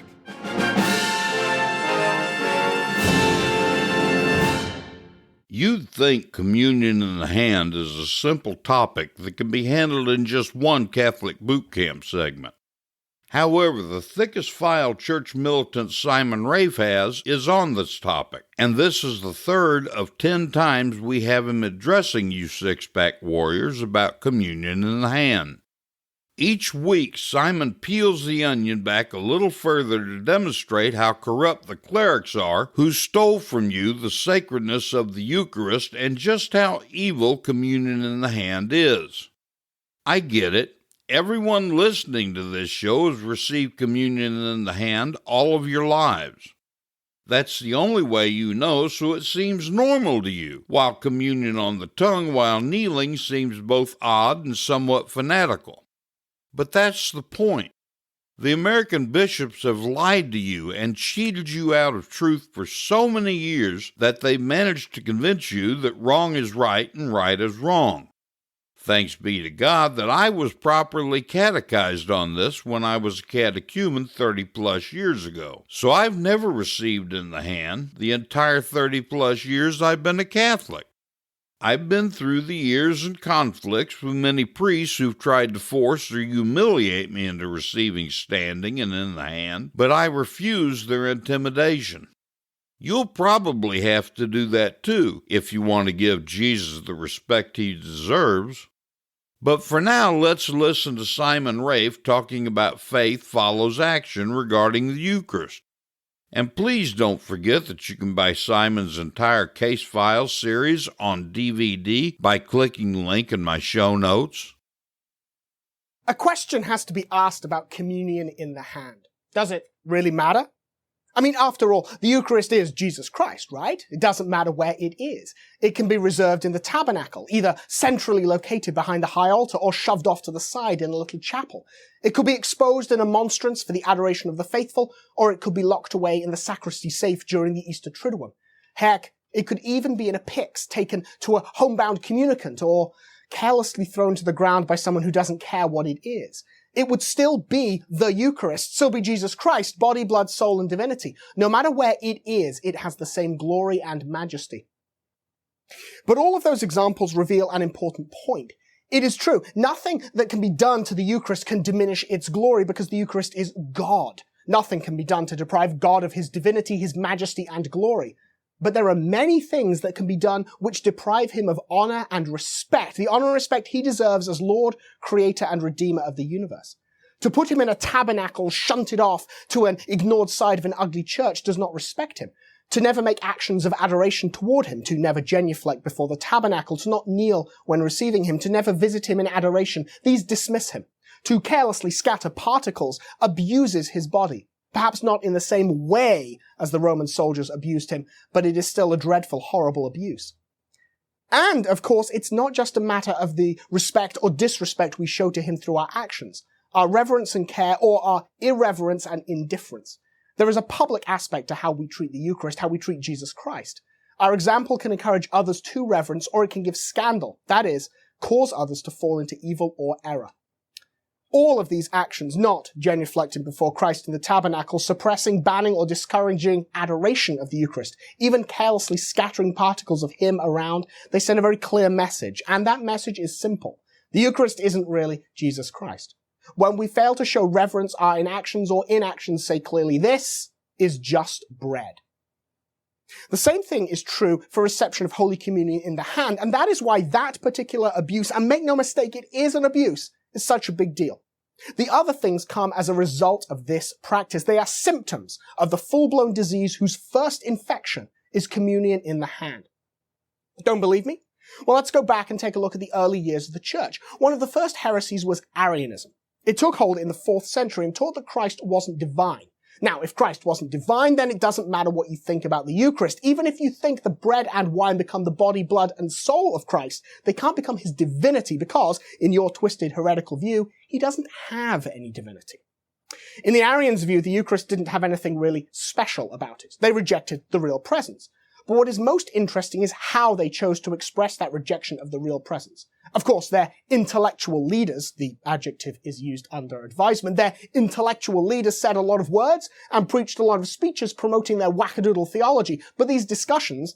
You'd think communion in the hand is a simple topic that can be handled in just one Catholic boot camp segment. However, the thickest file church militant Simon Rafe has is on this topic, and this is the third of 10 times we have him addressing you six-pack warriors about communion in the hand. Each week, Simon peels the onion back a little further to demonstrate how corrupt the clerics are who stole from you the sacredness of the Eucharist and just how evil communion in the hand is. I get it. Everyone listening to this show has received communion in the hand all of your lives. That's the only way you know, so it seems normal to you, while communion on the tongue while kneeling seems both odd and somewhat fanatical. But that's the point. The American bishops have lied to you and cheated you out of truth for so many years that they've managed to convince you that wrong is right and right is wrong. Thanks be to God that I was properly catechized on this when I was a catechumen 30-plus years ago. So I've never received in the hand the entire 30-plus years I've been a Catholic. I've been through the years and conflicts with many priests who've tried to force or humiliate me into receiving standing and in the hand, but I refuse their intimidation. You'll probably have to do that too if you want to give Jesus the respect he deserves. But for now, let's listen to Simon Rafe talking about faith follows action regarding the Eucharist. And please don't forget that you can buy Simon's entire Case Files series on DVD by clicking the link in my show notes. A question has to be asked about communion in the hand. Does it really matter? I mean, after all, the Eucharist is Jesus Christ, right? It doesn't matter where it is. It can be reserved in the tabernacle, either centrally located behind the high altar or shoved off to the side in a little chapel. It could be exposed in a monstrance for the adoration of the faithful, or it could be locked away in the sacristy safe during the Easter Triduum. Heck, it could even be in a pyx taken to a homebound communicant or carelessly thrown to the ground by someone who doesn't care what it is. It would still be the Eucharist, still be Jesus Christ, body, blood, soul, and divinity. No matter where it is, it has the same glory and majesty. But all of those examples reveal an important point. It is true, nothing that can be done to the Eucharist can diminish its glory because the Eucharist is God. Nothing can be done to deprive God of his divinity, his majesty, and glory. But there are many things that can be done which deprive him of honor and respect, the honor and respect he deserves as Lord, Creator, and Redeemer of the universe. To put him in a tabernacle shunted off to an ignored side of an ugly church does not respect him. To never make actions of adoration toward him, to never genuflect before the tabernacle, to not kneel when receiving him, to never visit him in adoration, these dismiss him. To carelessly scatter particles abuses his body. Perhaps not in the same way as the Roman soldiers abused him, but it is still a dreadful, horrible abuse. And, of course, it's not just a matter of the respect or disrespect we show to him through our actions. our reverence and care, or our irreverence and indifference. There is a public aspect to how we treat the Eucharist, how we treat Jesus Christ. Our example can encourage others to reverence, or it can give scandal, that is, cause others to fall into evil or error. All of these actions not genuflecting before Christ in the tabernacle, suppressing, banning, or discouraging adoration of the Eucharist, even carelessly scattering particles of Him around, they send a very clear message, and that message is simple. The Eucharist isn't really Jesus Christ. When we fail to show reverence, our inactions or inactions say clearly, this is just bread. The same thing is true for reception of Holy Communion in the hand, and that is why that particular abuse, and make no mistake, it is an abuse, is such a big deal. The other things come as a result of this practice. They are symptoms of the full-blown disease whose first infection is communion in the hand. Don't believe me? Well, let's go back and take a look at the early years of the church. One of the first heresies was Aryanism. It took hold in the 4th century and taught that Christ wasn't divine. Now, if Christ wasn't divine, then it doesn't matter what you think about the Eucharist. Even if you think the bread and wine become the body, blood, and soul of Christ, they can't become his divinity because, in your twisted heretical view, he doesn't have any divinity. In the Arians' view, the Eucharist didn't have anything really special about it. They rejected the real presence. But what is most interesting is how they chose to express that rejection of the real presence. Of course, their intellectual leaders, the adjective is used under advisement, their intellectual leaders said a lot of words and preached a lot of speeches promoting their wackadoodle theology. But these discussions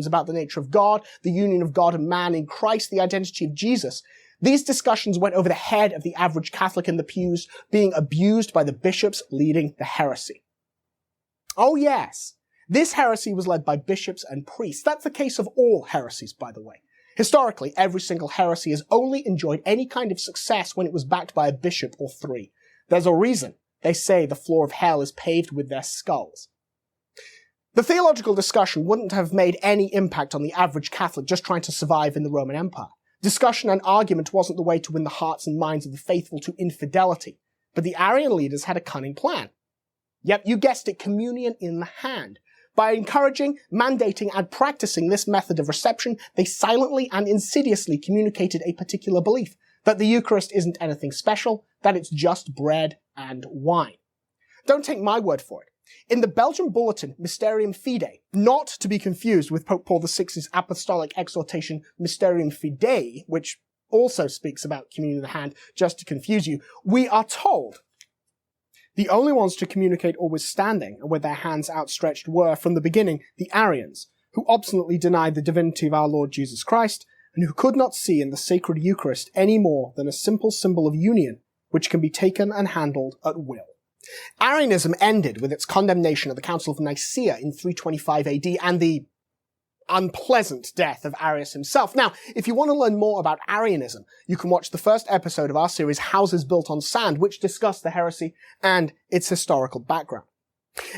about the nature of God, the union of God and man in Christ, the identity of Jesus, these discussions went over the head of the average Catholic in the pews, being abused by the bishops leading the heresy. Oh yes. This heresy was led by bishops and priests. That's the case of all heresies, by the way. Historically, every single heresy has only enjoyed any kind of success when it was backed by a bishop or 3. There's a reason. They say the floor of hell is paved with their skulls. The theological discussion wouldn't have made any impact on the average Catholic just trying to survive in the Roman Empire. Discussion and argument wasn't the way to win the hearts and minds of the faithful to infidelity. But the Arian leaders had a cunning plan. Yep, you guessed it, communion in the hand. By encouraging, mandating, and practicing this method of reception, they silently and insidiously communicated a particular belief, that the Eucharist isn't anything special, that it's just bread and wine. Don't take my word for it. In the Belgian Bulletin, Mysterium Fidei, not to be confused with Pope Paul VI's apostolic exhortation Mysterium Fidei, which also speaks about communion in the hand, just to confuse you, we are told the only ones to communicate always standing and with their hands outstretched were, from the beginning, the Arians, who obstinately denied the divinity of our Lord Jesus Christ, and who could not see in the sacred Eucharist any more than a simple symbol of union, which can be taken and handled at will. Aryanism ended with its condemnation at the Council of Nicaea in 325 AD and the unpleasant death of Arius himself. Now, if you want to learn more about Aryanism, you can watch the first episode of our series Houses Built on Sand, which discussed the heresy and its historical background.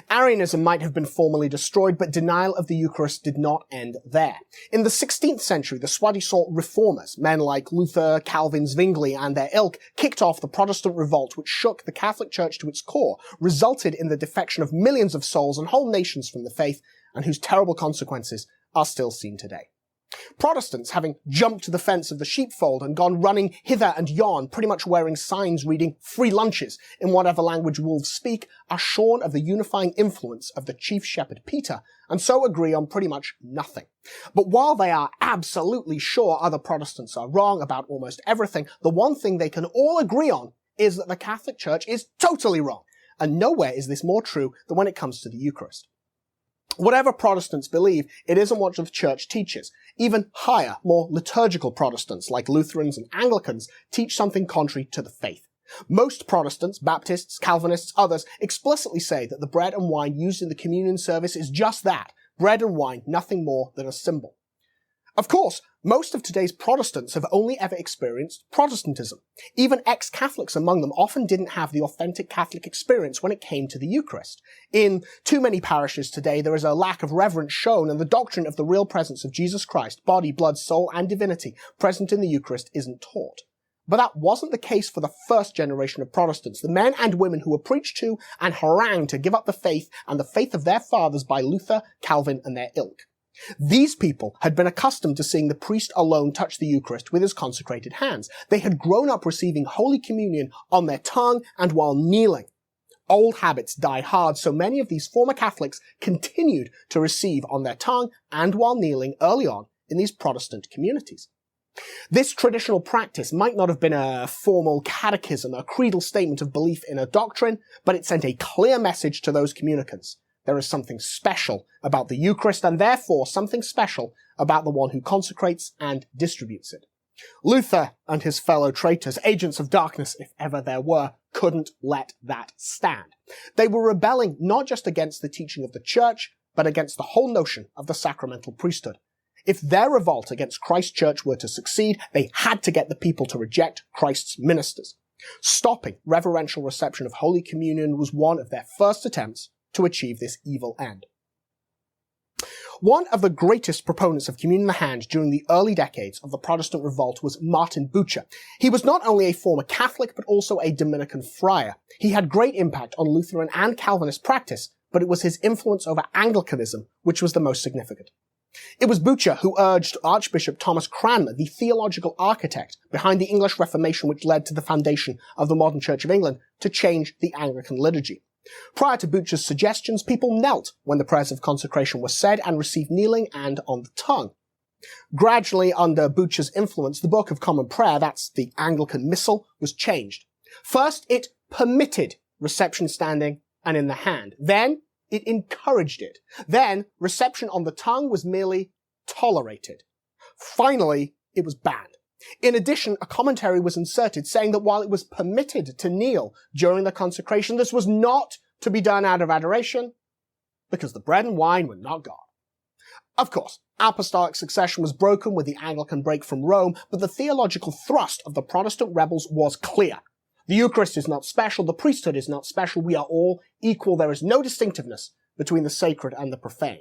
Aryanism might have been formally destroyed, but denial of the Eucharist did not end there. In the 16th century, the soi-disant reformers, men like Luther, Calvin, Zwingli, and their ilk, kicked off the Protestant revolt which shook the Catholic Church to its core, resulted in the defection of millions of souls and whole nations from the faith, and whose terrible consequences are still seen today. Protestants, having jumped to the fence of the sheepfold and gone running hither and yon, pretty much wearing signs reading free lunches in whatever language wolves speak, are shorn of the unifying influence of the chief shepherd Peter, and so agree on pretty much nothing. But while they are absolutely sure other Protestants are wrong about almost everything, the one thing they can all agree on is that the Catholic Church is totally wrong, and nowhere is this more true than when it comes to the Eucharist. Whatever Protestants believe, it isn't what the Church teaches. Even higher, more liturgical Protestants, like Lutherans and Anglicans, teach something contrary to the faith. Most Protestants, Baptists, Calvinists, others, explicitly say that the bread and wine used in the communion service is just that, bread and wine, nothing more than a symbol. Of course, most of today's Protestants have only ever experienced Protestantism. Even ex-Catholics among them often didn't have the authentic Catholic experience when it came to the Eucharist. In too many parishes today, there is a lack of reverence shown, and the doctrine of the real presence of Jesus Christ, body, blood, soul, and divinity, present in the Eucharist isn't taught. But that wasn't the case for the first generation of Protestants, the men and women who were preached to and harangued to give up the faith and the faith of their fathers by Luther, Calvin, and their ilk. These people had been accustomed to seeing the priest alone touch the Eucharist with his consecrated hands. They had grown up receiving Holy Communion on their tongue and while kneeling. Old habits die hard, so many of these former Catholics continued to receive on their tongue and while kneeling early on in these Protestant communities. This traditional practice might not have been a formal catechism, a creedal statement of belief in a doctrine, but it sent a clear message to those communicants. There is something special about the Eucharist, and therefore something special about the one who consecrates and distributes it. Luther and his fellow traitors, agents of darkness if ever there were, couldn't let that stand. They were rebelling not just against the teaching of the Church, but against the whole notion of the sacramental priesthood. If their revolt against Christ's Church were to succeed, they had to get the people to reject Christ's ministers. Stopping reverential reception of Holy Communion was one of their first attempts to achieve this evil end. One of the greatest proponents of communion in the hand during the early decades of the Protestant revolt was Martin Bucer. He was not only a former Catholic, but also a Dominican friar. He had great impact on Lutheran and Calvinist practice, but it was his influence over Anglicanism which was the most significant. It was Bucer who urged Archbishop Thomas Cranmer, the theological architect behind the English Reformation which led to the foundation of the modern Church of England, to change the Anglican liturgy. Prior to Bucer's suggestions, people knelt when the prayers of consecration were said and received kneeling and on the tongue. Gradually, under Bucer's influence, the Book of Common Prayer, that's the Anglican Missal, was changed. First, it permitted reception standing and in the hand. Then, it encouraged it. Then, reception on the tongue was merely tolerated. Finally, it was banned. In addition, a commentary was inserted saying that while it was permitted to kneel during the consecration, this was not to be done out of adoration, because the bread and wine were not God. Of course, apostolic succession was broken with the Anglican break from Rome, but the theological thrust of the Protestant rebels was clear. The Eucharist is not special, the priesthood is not special, we are all equal, there is no distinctiveness between the sacred and the profane.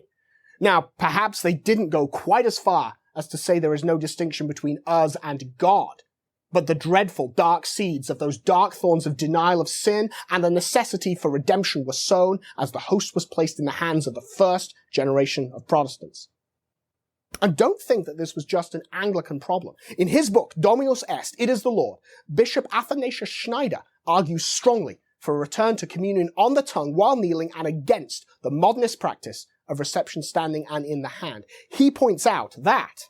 Now, perhaps they didn't go quite as far as to say there is no distinction between us and God, but the dreadful dark seeds of those dark thorns of denial of sin and the necessity for redemption were sown as the host was placed in the hands of the first generation of Protestants. And don't think that this was just an Anglican problem. In his book, Dominus Est, It is the Lord, Bishop Athanasius Schneider argues strongly for a return to communion on the tongue while kneeling and against the modernist practice of reception standing and in the hand. He points out that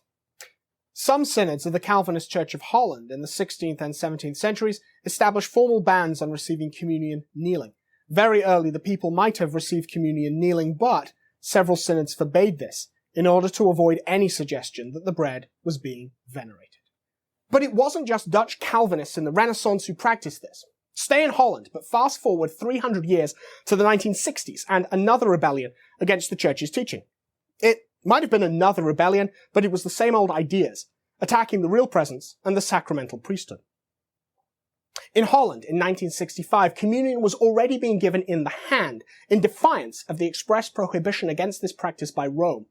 some synods of the Calvinist Church of Holland in the 16th and 17th centuries established formal bans on receiving communion kneeling. Very early, the people might have received communion kneeling, but several synods forbade this in order to avoid any suggestion that the bread was being venerated. But it wasn't just Dutch Calvinists in the Renaissance who practiced this. Stay in Holland, but fast forward 300 years to the 1960s and another rebellion against the Church's teaching. It might have been another rebellion, but it was the same old ideas, attacking the real presence and the sacramental priesthood. In Holland, in 1965, communion was already being given in the hand, in defiance of the express prohibition against this practice by Rome.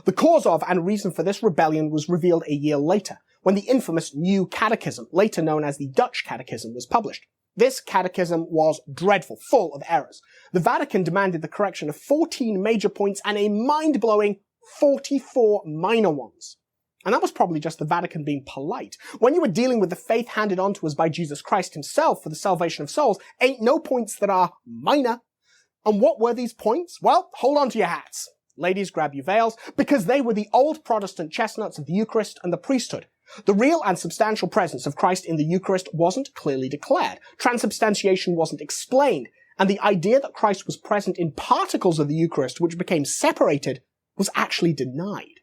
The cause of and reason for this rebellion was revealed a year later, when the infamous New Catechism, later known as the Dutch Catechism, was published. This catechism was dreadful, full of errors. The Vatican demanded the correction of 14 major points and a mind-blowing 44 minor ones. And that was probably just the Vatican being polite. When you were dealing with the faith handed on to us by Jesus Christ himself for the salvation of souls, ain't no points that are minor. And what were these points? Well, hold on to your hats. Ladies, grab your veils, because they were the old Protestant chestnuts of the Eucharist and the priesthood. The real and substantial presence of Christ in the Eucharist wasn't clearly declared. Transubstantiation wasn't explained. And the idea that Christ was present in particles of the Eucharist which became separated was actually denied.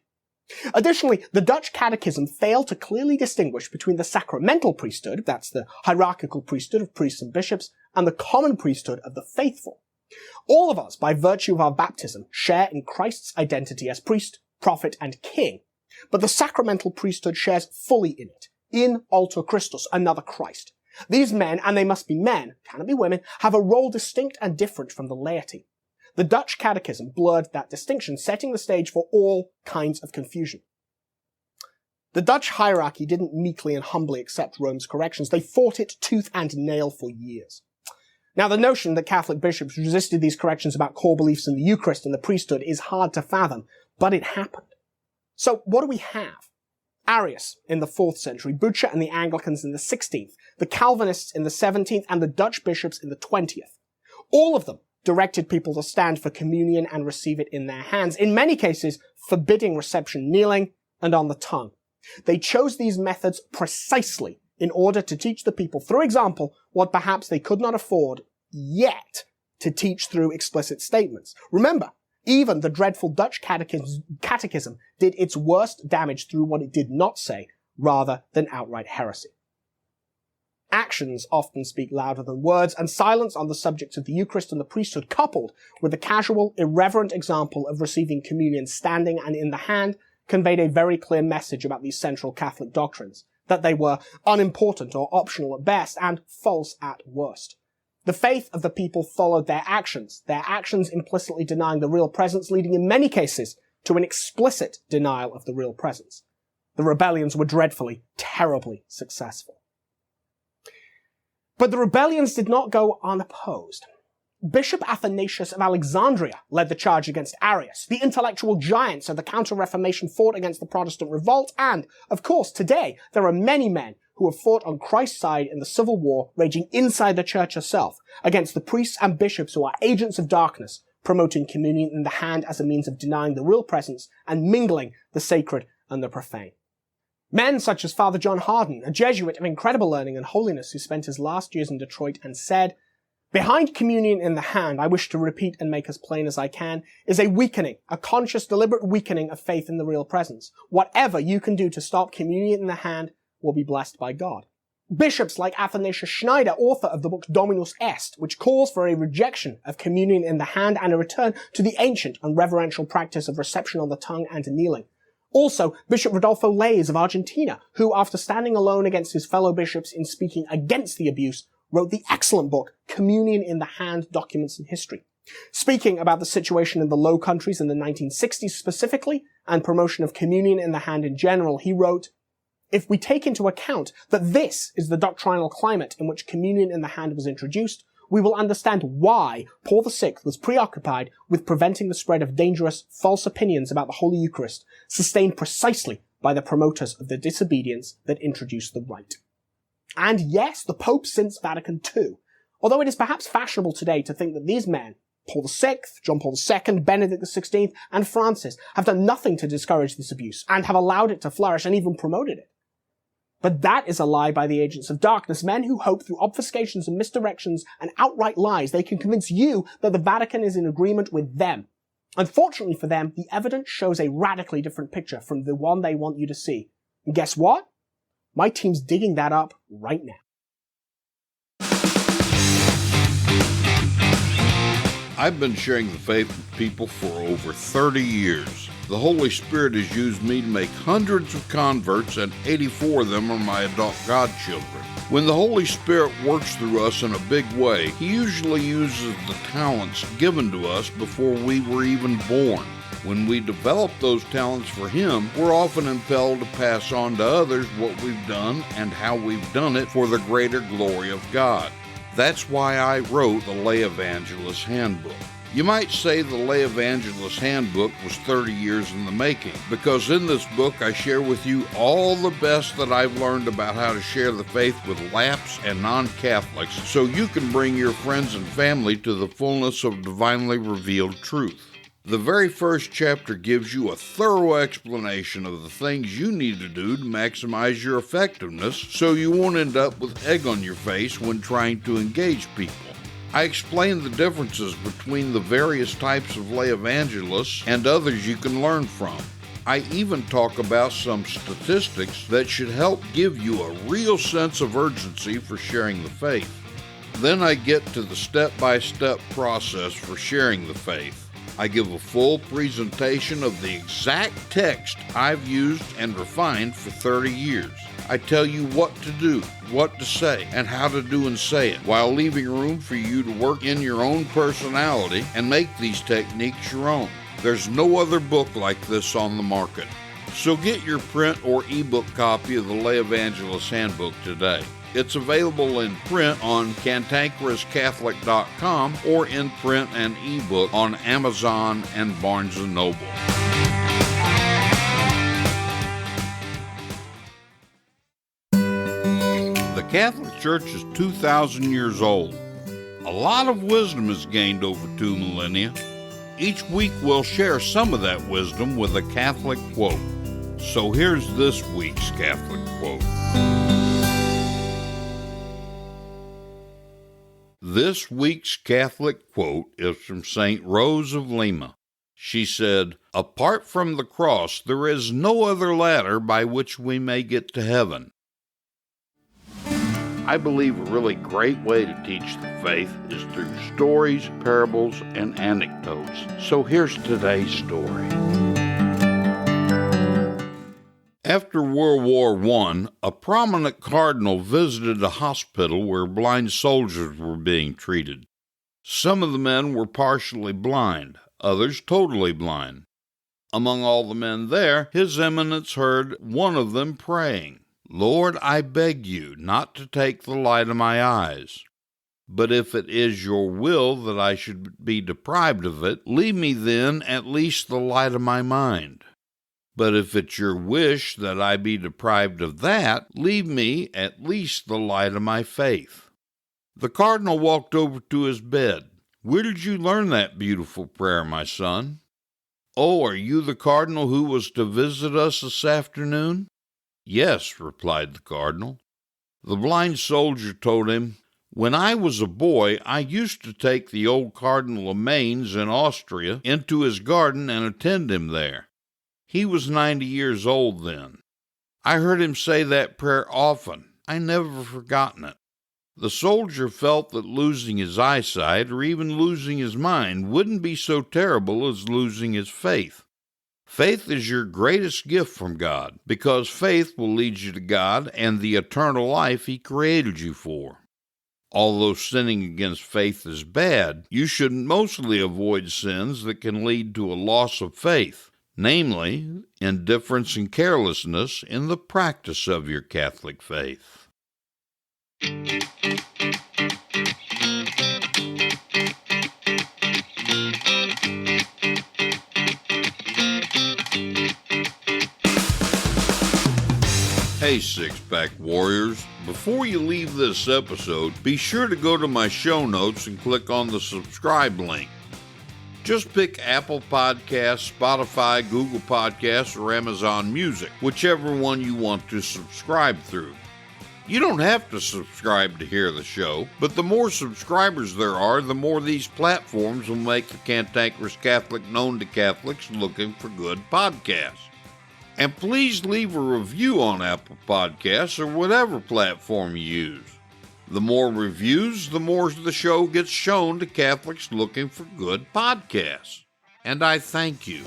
Additionally, the Dutch Catechism failed to clearly distinguish between the sacramental priesthood, that's the hierarchical priesthood of priests and bishops, and the common priesthood of the faithful. All of us, by virtue of our baptism, share in Christ's identity as priest, prophet, and king. But the sacramental priesthood shares fully in it, in alter Christus, another Christ. These men, and they must be men, cannot be women, have a role distinct and different from the laity. The Dutch Catechism blurred that distinction, setting the stage for all kinds of confusion. The Dutch hierarchy didn't meekly and humbly accept Rome's corrections. They fought it tooth and nail for years. Now, the notion that Catholic bishops resisted these corrections about core beliefs in the Eucharist and the priesthood is hard to fathom, but it happened. So what do we have? Arius in the 4th century, Butcher and the Anglicans in the 16th, the Calvinists in the 17th, and the Dutch bishops in the 20th. All of them directed people to stand for communion and receive it in their hands, in many cases forbidding reception kneeling and on the tongue. They chose these methods precisely in order to teach the people through example what perhaps they could not afford yet to teach through explicit statements. Remember, even the dreadful Dutch catechism did its worst damage through what it did not say, rather than outright heresy. Actions often speak louder than words, and silence on the subjects of the Eucharist and the priesthood, coupled with the casual, irreverent example of receiving communion standing and in the hand, conveyed a very clear message about these central Catholic doctrines, that they were unimportant or optional at best, and false at worst. The faith of the people followed their actions implicitly denying the real presence, leading in many cases to an explicit denial of the real presence. The rebellions were dreadfully, terribly successful. But the rebellions did not go unopposed. Bishop Athanasius of Alexandria led the charge against Arius. The intellectual giants of the Counter-Reformation fought against the Protestant revolt, and, of course, today there are many men who have fought on Christ's side in the civil war raging inside the church herself against the priests and bishops who are agents of darkness, promoting communion in the hand as a means of denying the real presence and mingling the sacred and the profane. Men such as Father John Hardin, a Jesuit of incredible learning and holiness who spent his last years in Detroit and said, "Behind communion in the hand, I wish to repeat and make as plain as I can, is a weakening, a conscious, deliberate weakening of faith in the real presence. Whatever you can do to stop communion in the hand will be blessed by God." Bishops like Athanasius Schneider, author of the book Dominus Est, which calls for a rejection of communion in the hand and a return to the ancient and reverential practice of reception on the tongue and kneeling. Also, Bishop Rodolfo Leis of Argentina, who, after standing alone against his fellow bishops in speaking against the abuse, wrote the excellent book Communion in the Hand, Documents and History. Speaking about the situation in the Low Countries in the 1960s specifically, and promotion of communion in the hand in general, he wrote, "If we take into account that this is the doctrinal climate in which communion in the hand was introduced, we will understand why Paul VI was preoccupied with preventing the spread of dangerous, false opinions about the Holy Eucharist, sustained precisely by the promoters of the disobedience that introduced the rite." And yes, the Pope since Vatican II. Although it is perhaps fashionable today to think that these men, Paul VI, John Paul II, Benedict XVI, and Francis, have done nothing to discourage this abuse, and have allowed it to flourish and even promoted it. But that is a lie by the agents of darkness, men who hope through obfuscations and misdirections and outright lies they can convince you that the Vatican is in agreement with them. Unfortunately for them, the evidence shows a radically different picture from the one they want you to see. And guess what? My team's digging that up right now. I've been sharing the faith with people for over 30 years. The Holy Spirit has used me to make hundreds of converts, and 84 of them are my adult godchildren. When the Holy Spirit works through us in a big way, He usually uses the talents given to us before we were even born. When we develop those talents for Him, we're often impelled to pass on to others what we've done and how we've done it for the greater glory of God. That's why I wrote the Lay Evangelist Handbook. You might say the Lay Evangelist Handbook was 30 years in the making, because in this book I share with you all the best that I've learned about how to share the faith with lapsed and non-Catholics, so you can bring your friends and family to the fullness of divinely revealed truth. The very first chapter gives you a thorough explanation of the things you need to do to maximize your effectiveness so you won't end up with egg on your face when trying to engage people. I explain the differences between the various types of lay evangelists and others you can learn from. I even talk about some statistics that should help give you a real sense of urgency for sharing the faith. Then I get to the step-by-step process for sharing the faith. I give a full presentation of the exact text I've used and refined for 30 years. I tell you what to do, what to say, and how to do and say it, while leaving room for you to work in your own personality and make these techniques your own. There's no other book like this on the market. So get your print or ebook copy of the Lay Evangelist Handbook today. It's available in print on cantankerouscatholic.com or in print and ebook on Amazon and Barnes & Noble. Catholic Church is 2,000 years old. A lot of wisdom is gained over 2 millennia. Each week we'll share some of that wisdom with a Catholic quote. So here's this week's Catholic quote. This week's Catholic quote is from St. Rose of Lima. She said, "Apart from the cross, there is no other ladder by which we may get to heaven." I believe a really great way to teach the faith is through stories, parables, and anecdotes. So here's today's story. After World War I, a prominent cardinal visited a hospital where blind soldiers were being treated. Some of the men were partially blind, others totally blind. Among all the men there, His Eminence heard one of them praying, "Lord, I beg you not to take the light of my eyes. But if it is your will that I should be deprived of it, leave me then at least the light of my mind. But if it's your wish that I be deprived of that, leave me at least the light of my faith." The cardinal walked over to his bed. "Where did you learn that beautiful prayer, my son?" "Oh, are you the cardinal who was to visit us this afternoon?" "Yes," replied the cardinal. The blind soldier told him, "When I was a boy, I used to take the old Cardinal of Mainz in Austria into his garden and attend him there. He was 90 years old then. I heard him say that prayer often. I never forgotten it." The soldier felt that losing his eyesight or even losing his mind wouldn't be so terrible as losing his faith. Faith is your greatest gift from God, because faith will lead you to God and the eternal life He created you for. Although sinning against faith is bad, you should mostly avoid sins that can lead to a loss of faith, namely, indifference and carelessness in the practice of your Catholic faith. Hey, Sixpack Warriors, before you leave this episode, be sure to go to my show notes and click on the subscribe link. Just pick Apple Podcasts, Spotify, Google Podcasts, or Amazon Music, whichever one you want to subscribe through. You don't have to subscribe to hear the show, but the more subscribers there are, the more these platforms will make the Cantankerous Catholic known to Catholics looking for good podcasts. And please leave a review on Apple Podcasts or whatever platform you use. The more reviews, the more the show gets shown to Catholics looking for good podcasts. And I thank you.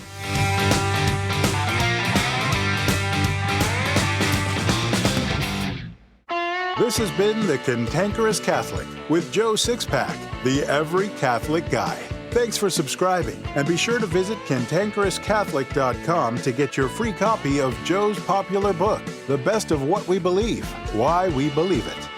This has been The Cantankerous Catholic with Joe Sixpack, the Every Catholic Guy. Thanks for subscribing, and be sure to visit cantankerouscatholic.com to get your free copy of Joe's popular book, The Best of What We Believe, Why We Believe It.